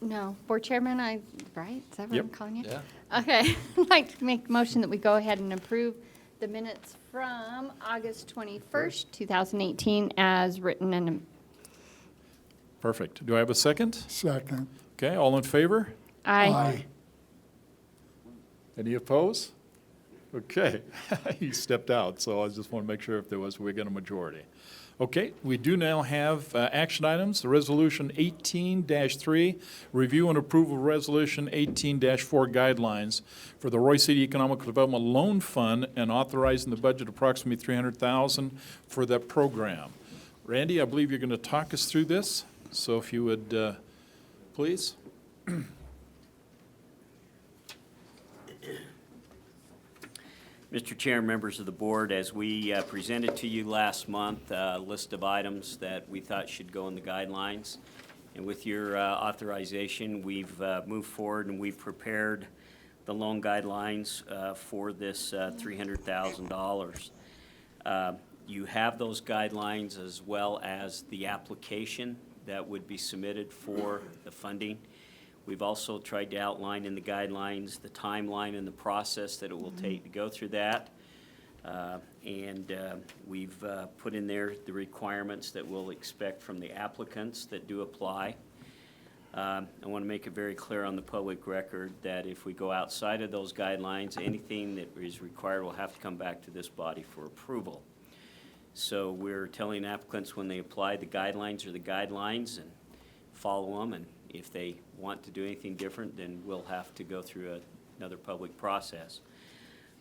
No, Board Chairman, right? Is that what I'm Yep. calling you? Yeah. Okay, I'd like to make a motion that we go ahead and approve the minutes from August 21st, 2018 as written and, Perfect. Do I have a second? Second. Okay, all in favor? Aye. Any opposed? Okay, he stepped out, so I just want to make sure if there was, we get a majority. Okay, we do now have action items. The Resolution 18-3, review and approval of Resolution 18-4 guidelines for the Roy City Economic Development Loan Fund and authorizing the budget approximately $300,000 for that program. Randy, I believe you're going to talk us through this, so if you would, please. Mr. Chair, members of the board, as we presented to you last month, a list of items that we thought should go in the guidelines. And with your authorization, we've moved forward and we've prepared the loan guidelines for this $300,000. You have those guidelines as well as the application that would be submitted for the funding. We've also tried to outline in the guidelines the timeline and the process that it will take to go through that. We've put in there the requirements that we'll expect from the applicants that do apply. I want to make it very clear on the public record that if we go outside of those guidelines, anything that is required will have to come back to this body for approval. So we're telling applicants when they apply, the guidelines are the guidelines and follow them, and if they want to do anything different, then we'll have to go through another public process.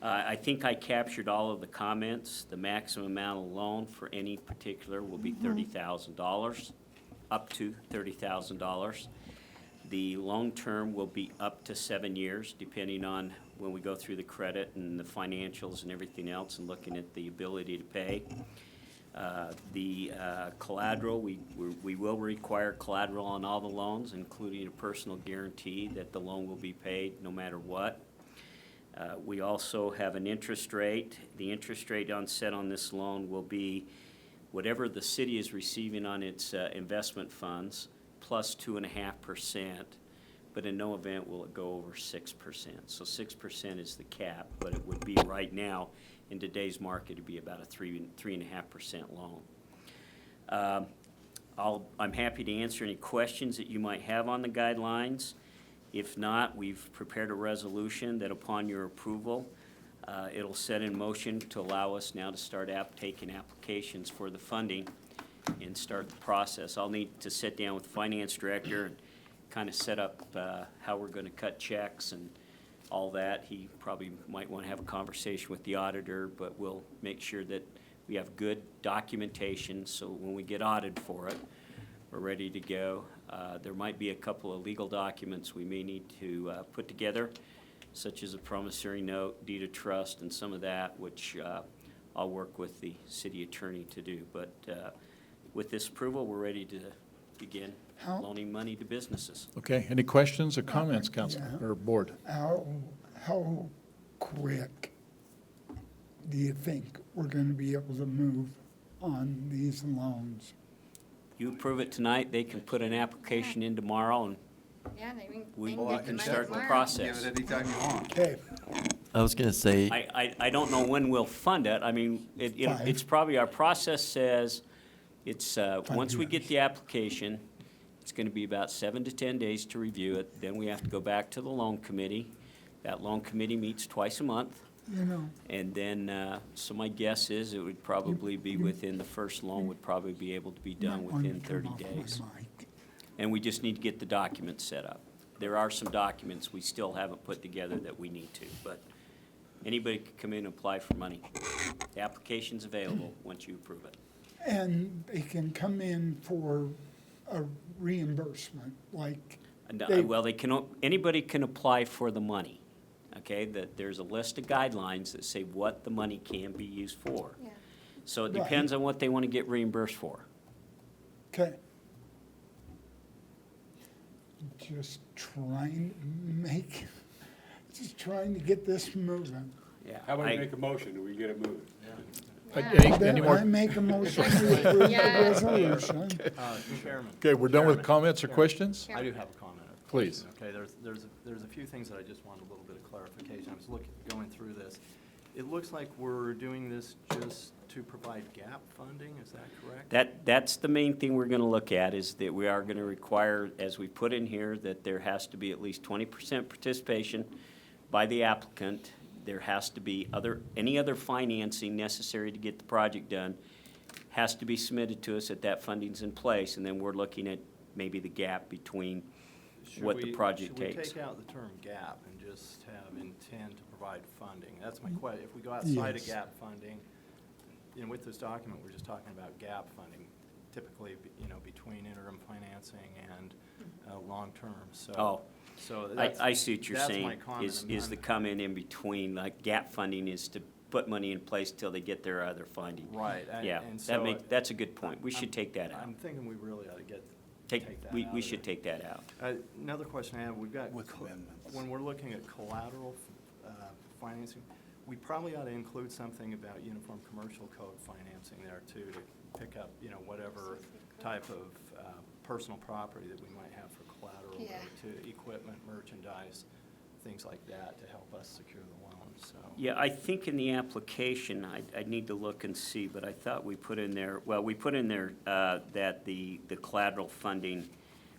I think I captured all of the comments. The maximum amount of loan for any particular will be $30,000, up to $30,000. The loan term will be up to 7 years, depending on when we go through the credit and the financials and everything else and looking at the ability to pay. The collateral, we will require collateral on all the loans, including a personal guarantee that the loan will be paid no matter what. We also have an interest rate. The interest rate set on this loan will be whatever the city is receiving on its investment funds plus 2.5%. but in no event will it go over 6%. So 6% is the cap, but it would be right now, in today's market, it'd be about a 3.5% loan. I'm happy to answer any questions that you might have on the guidelines. If not, we've prepared a resolution that upon your approval, it'll set in motion to allow us now to start taking applications for the funding and start the process. I'll need to sit down with the finance director and kind of set up how we're going to cut checks and all that. He probably might want to have a conversation with the auditor, but we'll make sure that we have good documentation, so when we get audited for it, we're ready to go. There might be a couple of legal documents we may need to put together, such as a promissory note, deed of trust, and some of that, which I'll work with the city attorney to do. But with this approval, we're ready to begin loaning money to businesses. Okay, any questions or comments, council, or board? How quick do you think we're going to be able to move on these loans? You approve it tonight, they can put an application in tomorrow, and Yeah, they can. we they can get the can money start the tomorrow. process. anytime you want. Okay, I was gonna say, I don't know when we'll fund it. I mean, it's probably, our process says, it's, once we get the application, it's gonna be about 7 to 10 days to review it. Then we have to go back to the loan committee. That loan committee meets twice a month. you know, And then, so my guess is it would probably be within, the first loan would probably be able to be done might want within to turn 30 off my days. mic. And we just need to get the documents set up. There are some documents we still haven't put together that we need to, but anybody can come in and apply for money. The application's available once you approve it. And they can come in for a reimbursement, like, And, They- well, anybody can apply for the money, okay? There's a list of guidelines that say what the money can be used for. Yeah. So it Right. depends on what they want to get reimbursed for. okay. Just trying to get this moving. Yeah. How about we make a motion, and we get it moving? Any Then more? I make a motion to approve the Yes. resolution. Chairman. Okay, we're done with Chairman. comments or questions? I do have a comment. or Please. question. Okay, there's a few things that I just wanted a little bit of clarification. I was going through this. It looks like we're doing this just to provide gap funding, is that correct? That's the main thing we're going to look at, is that we are going to require, as we put in here, that there has to be at least 20% participation by the applicant. There has to be any other financing necessary to get the project done has to be submitted to us, that funding's in place, and then we're looking at maybe the gap between what the project takes. Should we take out the term gap and just have intend to provide funding? That's my question. If we go outside of Yes. gap funding, you know, with this document, we're just talking about gap funding, typically, you know, between interim financing and long-term, so. Oh. So that's. I see what you're that's my saying, comment. is the come in between, like gap funding is to put money in place till they get their other funding. Right. Yeah, and so that's a good point. We should take that out. I'm thinking we really ought to take that out. We of should there. take that out. Another question I have, we've got, With amendments. when we're looking at collateral financing, we probably ought to include something about Uniform Commercial Code financing there too, to pick up, you know, whatever type of personal property that we might have for collateral, Yeah. or to equipment, merchandise, things like that, to help us secure the loan, so. Yeah, I think in the application, I'd need to look and see, but I thought we put in there, that the collateral funding,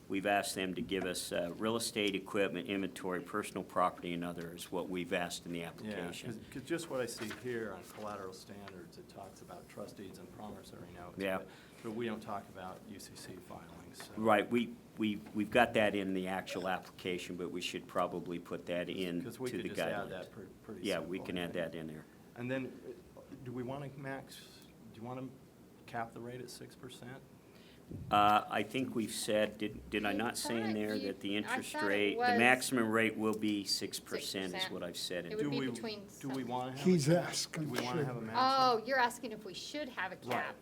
we've asked them to give us real estate, equipment, inventory, personal property, and other is what we've asked in the Yeah, application. because just what I see here on collateral standards, it talks about trust deeds and promissory notes. Yeah. But we don't talk about UCC filings, so. Right, we've got that in the actual application, but we should probably put that in to Because we the could just add guidelines. that pretty Yeah, simple. we can add that in there. And then, do we want to do you want to cap the rate at 6%? I think we've said, did I not say in there that the interest rate, the maximum rate will be 6% is 6%. what I've said in It there. would be we- between Do we some. want to have? He's a cap? asking, Do we want to have a should- maximum? Oh, you're asking if we should have a cap.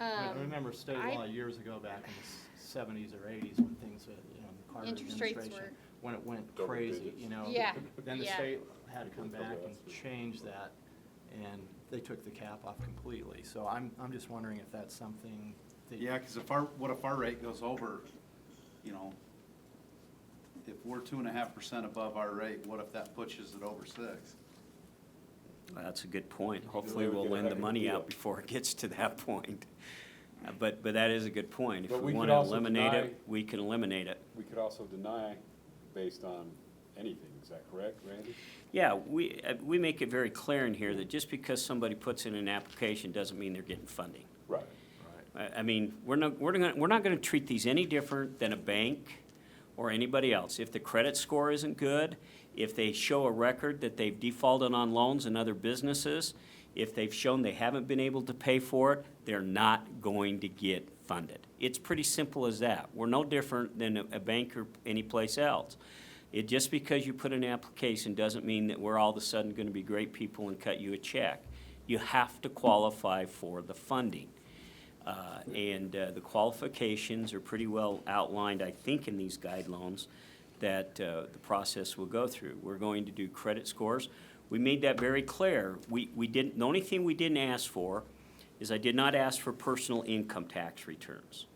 I remember state I- law years ago, back in the 70s or 80s, when things, you know, the Carter Interest rates administration, were- when it went Double crazy, digits. you know. Yeah, Then the yeah. state had to come back and change that, and they took the cap off completely. So I'm just wondering if that's something that. Yeah, because if what if our rate goes over, you know, if we're 2.5% above our rate, what if that pushes it over 6? That's a good point. Hopefully, ever we'll get a lend the heck of a money deal. out before it gets to that point. But that is a good point. If But we we want could to also eliminate deny- it, we can eliminate it. We could also deny based on anything, is that correct, Randy? Yeah, we make it very clear in here that just because somebody puts in an application doesn't mean they're getting funding. Right. I mean, we're not gonna treat these any different than a bank or anybody else. If the credit score isn't good, if they show a record that they've defaulted on loans in other businesses, if they've shown they haven't been able to pay for it, they're not going to get funded. It's pretty simple as that. We're no different than a bank or any place else. Just because you put an application doesn't mean that we're all of a sudden gonna be great people and cut you a check. You have to qualify for the funding. The qualifications are pretty well outlined, I think, in these guidelines that the process will go through. We're going to do credit scores. We made that very clear. The only thing we didn't ask for is I did not ask for personal income tax returns.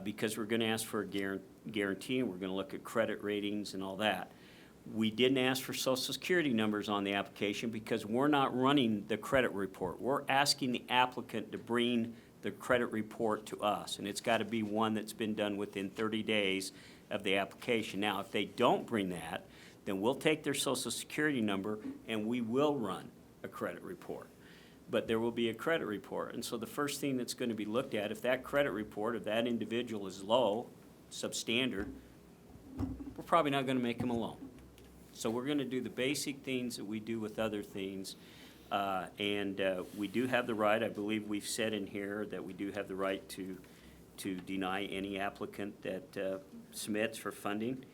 Because we're gonna ask for a guarantee, and we're gonna look at credit ratings and all that. We didn't ask for social security numbers on the application because we're not running the credit report. We're asking the applicant to bring the credit report to us, and it's gotta be one that's been done within 30 days of the application. Now, if they don't bring that, then we'll take their social security number and we will run a credit report. But there will be a credit report. And so the first thing that's gonna be looked at, if that credit report of that individual is low, substandard, we're probably not gonna make them a loan. So we're gonna do the basic things that we do with other things. We do have the right, I believe we've said in here that we do have the right to deny any applicant that submits for funding.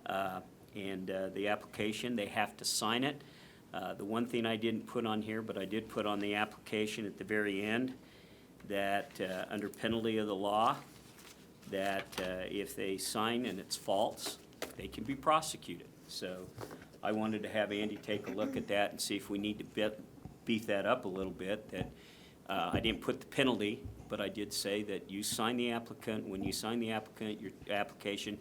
The application, they have to sign it. The one thing I didn't put on here, but I did put on the application at the very end, that under penalty of the law, that if they sign and it's false, they can be prosecuted. So I wanted to have Andy take a look at that and see if we need to beef that up a little bit, that I didn't put the penalty, but I did say that you sign the applicant, when you sign the applicant, your application,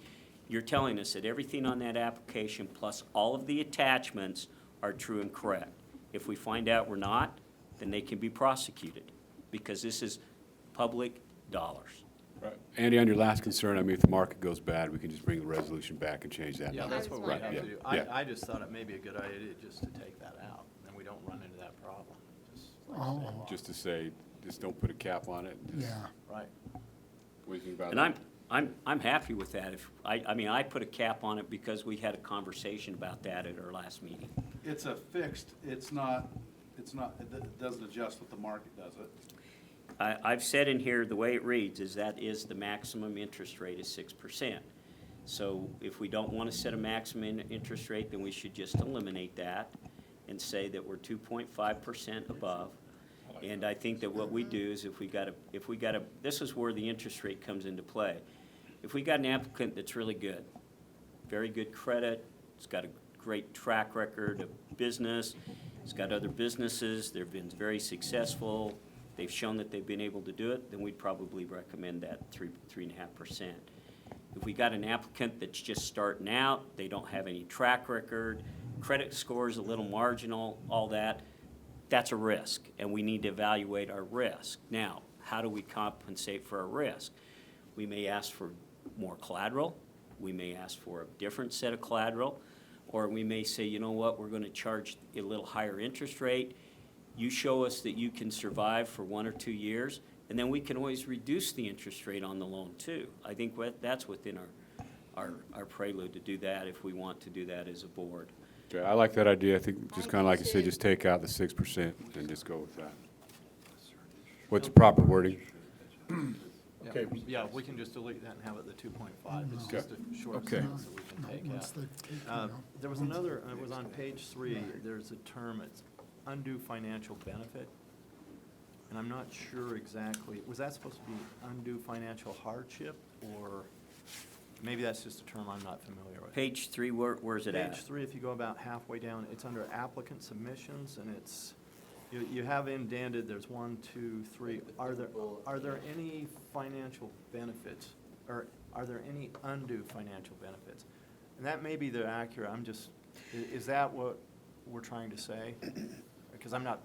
you're telling us that everything on that application plus all of the attachments are true and correct. If we find out we're not, then they can be prosecuted, because this is public dollars. Right. Andy, on your last concern, I mean, if the market goes bad, we can just bring the resolution back and change that. Yeah, number. that's what we Right, have yeah, to do. yeah. I just thought it may be a good idea just to take that out, and we don't run into that problem. Just like Oh. state law. Just to say, just don't put a cap on it. Just- Yeah. Right. What do you think about And that? I'm happy with that. I put a cap on it because we had a conversation about that at our last meeting. It's a fixed, it doesn't adjust what the market does it. I've said in here, the way it reads is that is the maximum interest rate is 6%. So if we don't want to set a maximum interest rate, then we should just eliminate that and say that we're 2.5% above. And I think that what we do is if we got a, this is where the interest rate comes into play. If we got an applicant that's really good, very good credit, it's got a great track record of business, it's got other businesses, they've been very successful, they've shown that they've been able to do it, then we'd probably recommend that 3.5%. If we got an applicant that's just starting out, they don't have any track record, credit score is a little marginal, all that, that's a risk, and we need to evaluate our risk. Now, how do we compensate for our risk? We may ask for more collateral, we may ask for a different set of collateral, or we may say, you know what, we're gonna charge a little higher interest rate. You show us that you can survive for 1 or 2 years, and then we can always reduce the interest rate on the loan too. I think that's within our prelude to do that if we want to do that as a board. Okay, I like that idea. I think just kind of like you said, just take out the 6% and just go with that. What's the proper wording? Yeah. Okay. Yeah, we can just delete that and have it the 2.5. It's Okay. just a short Okay. sentence that we can take Once out. they've taken Uh, out- There was another, it was on page 3, there's a term, it's undue financial benefit. And I'm not sure exactly, was that supposed to be undue financial hardship, or maybe that's just a term I'm not familiar with? Page 3, where's it at? Page 3, if you go about halfway down, it's under applicant submissions, and it's, you have indented, there's 1, 2, 3. Are there any financial benefits, or are there any undue financial benefits? And that may be the accurate, I'm just, is that what we're trying to say? Because I'm not,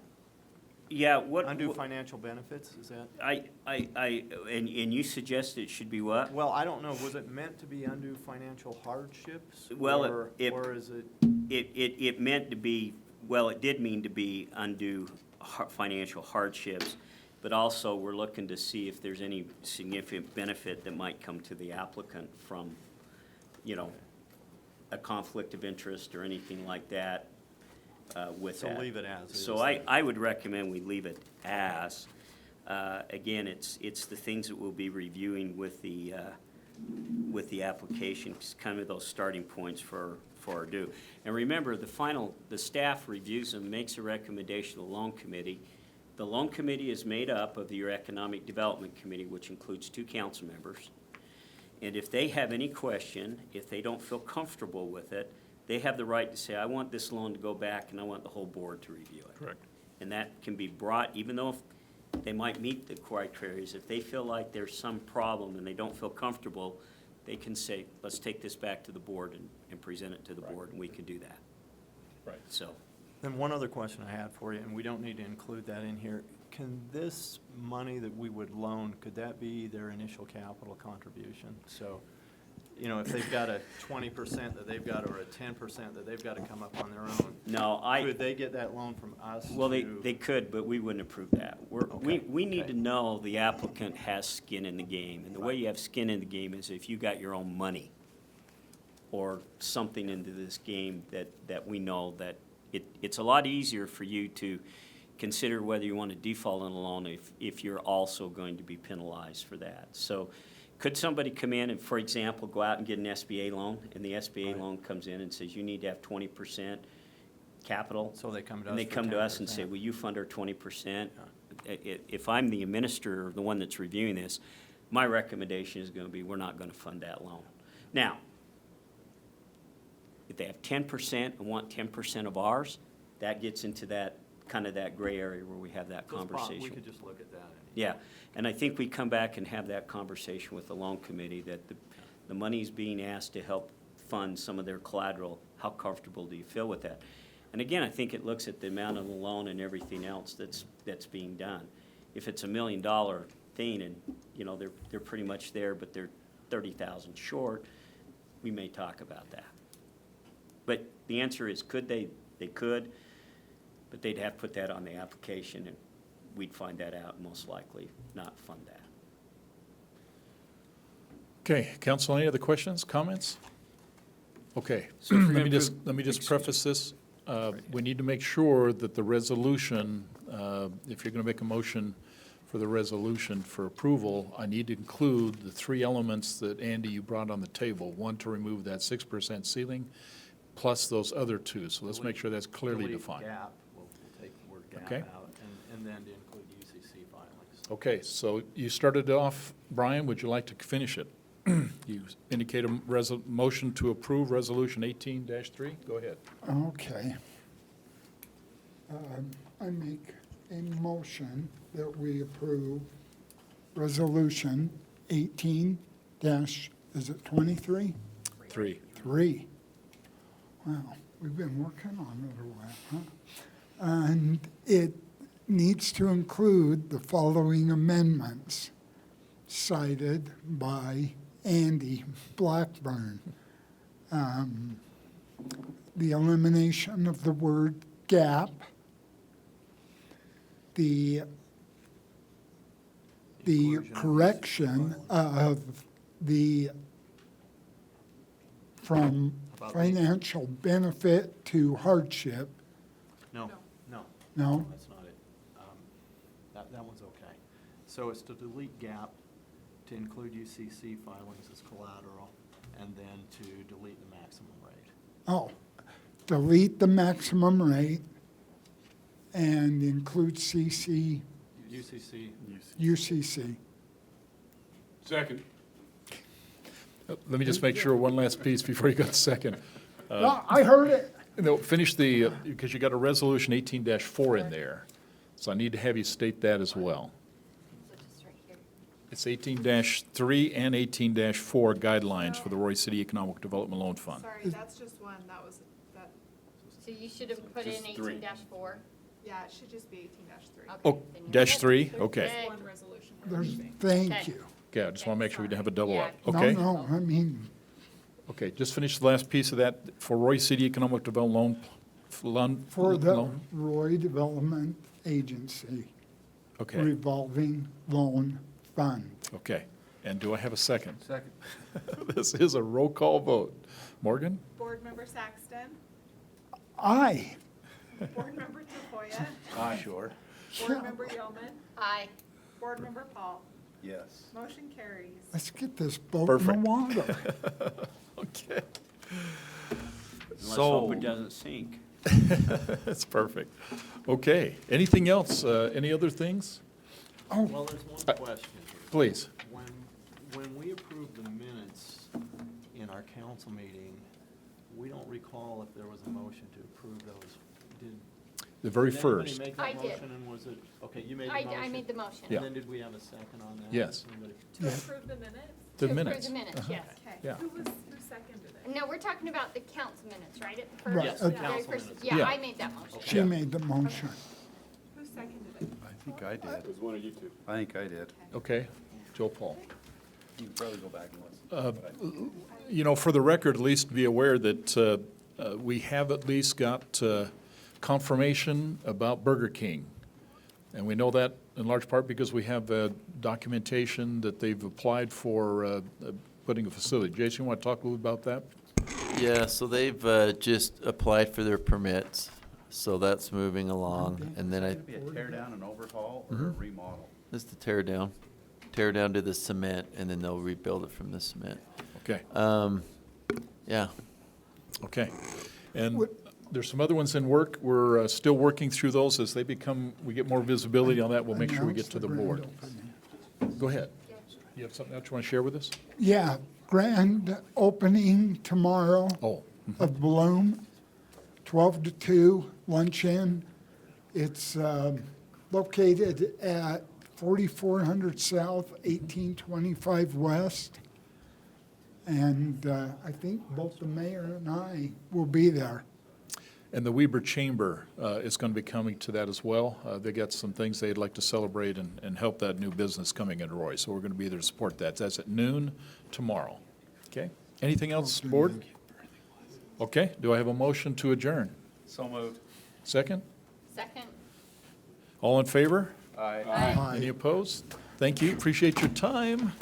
Yeah, undue financial benefits, is that? and you suggest it should be what? Well, I don't know, was it meant to be undue financial hardships? Well, Or it is it? It meant to be, well, it did mean to be undue financial hardships, but also we're looking to see if there's any significant benefit that might come to the applicant from, you know, a conflict of interest or anything like that with So that. leave it as is So I would recommend we leave it as. Again, it's the things that we'll be reviewing with the application, it's kind of those starting points for our due. And remember, the staff reviews them, makes a recommendation to the loan committee. The loan committee is made up of your economic development committee, which includes 2 council members. And if they have any question, if they don't feel comfortable with it, they have the right to say, I want this loan to go back and I want the whole board to review it. Correct. And that can be brought, even though if they might meet the criteria, if they feel like there's some problem and they don't feel comfortable, they can say, let's take this back to the board and present it to the board, and we can do that. Right. So, Then one other question I had for you, and we don't need to include that in here. Can this money that we would loan, could that be their initial capital contribution? So, you know, if they've got a 20% that they've got, or a 10% that they've got to come up on their own, no, could they get that loan from us? well, they to- could, but we wouldn't approve that. We need to know the applicant has skin in the game. And the way you have skin in the game is if you got your own money or something into this game that we know that it's a lot easier for you to consider whether you want to default on a loan if you're also going to be penalized for that. So could somebody come in and, for example, go out and get an SBA loan, and the SBA loan comes in and says you need to have 20% capital? So they come to us And they for come to us and say, 10%. will you fund our 20%? If I'm the administrator, the one that's reviewing this, my recommendation is going to be, we're not going to fund that loan. Now, if they have 10% and want 10% of ours, that gets into that, kind of that gray area where we have that Just conversation. We could just look at that. Yeah, and I think we come back and have that conversation with the loan committee, that the money's being asked to help fund some of their collateral. How comfortable do you feel with that? And again, I think it looks at the amount of the loan and everything else that's being done. If it's $1 million thing and, you know, they're pretty much there, but they're 30,000 short, we may talk about that. But the answer is, could they? They could, but they'd have to put that on the application, and we'd find that out and most likely not fund that. Okay, council, any other questions, comments? Okay, So if we're let gonna me just, approve- let me just preface this. We need to make sure that the resolution, if you're going to make a motion for the resolution for approval, I need to include the 3 elements that, Andy, you brought on the table. One, to remove that 6% ceiling, plus those other 2. So let's make sure that's clearly Delete defined. gap, we'll take the word gap Okay. out, and then to include UCC filings. Okay, so you started it off, Brian, would you like to finish it? You indicate a motion to approve Resolution 18-3, go ahead. Okay. I make a motion that we approve Resolution 18 dash, is it 23? 3. 3. Wow, we've been working on it a while, huh? And it needs to include the following amendments cited by Andy Blackburn. The elimination of the word gap, the Inclusion of correction of the from About financial benefit to hardship. No, no. No? That's not it. That one's okay. So it's to delete gap, to include UCC filings as collateral, and then to delete the maximum rate. Oh, delete the maximum rate and include UCC. Second. Let me just make sure, one last piece before you go to second. No, I heard it. No, finish the, because you got a Resolution 18-4 in there, so I need to have you state that as well. So just right here. It's 18-3 and 18-4 guidelines for the Roy City Economic Development Loan Fund. Sorry, that's just one, that was, that, So you should have put in Just three. 18-4. yeah, it should just be 18-3. Oh, dash 3, okay. Just one resolution. we're There's, approving. thank Okay. you. Okay, I just want to make sure we didn't have a double up. Yeah. Okay? No, I mean, Okay, just finish the last piece of that for Roy City Economic Development Loan. for the loan? Roy Development Agency Okay, revolving loan fund. okay. And do I have a second? Second. This is a roll call vote. Morgan? Board Member Saxton, Aye. Board Member Tafoya, Aye. Sure. Board Member Yeoman, Aye. Board Member Paul. Yes. Motion carries. Let's get this boat in Perfect. the water. Okay. Let's So- hope it doesn't sink. That's perfect. Okay, anything else? Any other things? Oh, Well, there's one question here. Please. When we approve the minutes in our council meeting, we don't recall if there was a motion to approve those. Did The very did anybody first. make I that did. motion, and was it, okay, you made the I motion? made the motion. Yeah. And then did we have a second on that? Yes. Anybody- To approve the minutes? The To approve minutes. the minutes, yes. Okay. Yeah. Who seconded it? No, we're talking about the council minutes, right? At the Right. first, Yes, the very council first, minutes. yeah, Yeah. I made that motion. she Yeah. made the motion. Who seconded it? I think I did. It was one of you two. I think I did. Okay, Joe Paul. You can probably go back and listen. You know, for the record, at least be aware that we have at least got confirmation about Burger King. And we know that in large part because we have documentation that they've applied for putting a facility. Jason, you want to talk a little about that? Yeah, so they've just applied for their permits, so that's moving along. And then Is I, it going to be a tear down and overhaul or a remodel? this is the tear down to the cement, and then they'll rebuild it from the cement. Okay, Yeah, okay. And there's some other ones in work. We're still working through those as they become, we get more visibility on that, we'll make sure we get to the board. Go ahead. You have something else you want to share with us? Yeah, grand opening tomorrow Oh, of Bloom, 12 to 2, luncheon. It's located at 4400 South, 1825 West. And I think both the mayor and I will be there. and the Weber Chamber is going to be coming to that as well. They got some things they'd like to celebrate and help that new business coming into Roy. So we're going to be there to support that. That's at noon tomorrow. Okay? Anything else, board? Okay, do I have a motion to adjourn? So moved. Second? Second. All in favor? Aye. Any opposed? Thank you, appreciate your time.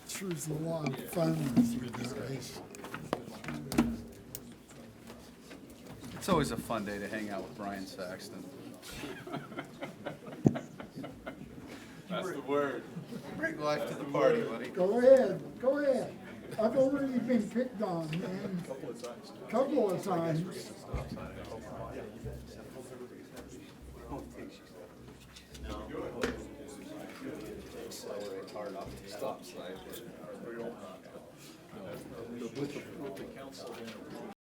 This was a lot of fun with you guys. It's always a fun day to hang out with Brian Saxton. That's the word. Bring life to the party, buddy. Go ahead, go ahead. I've already been picked on, man. Couple of times.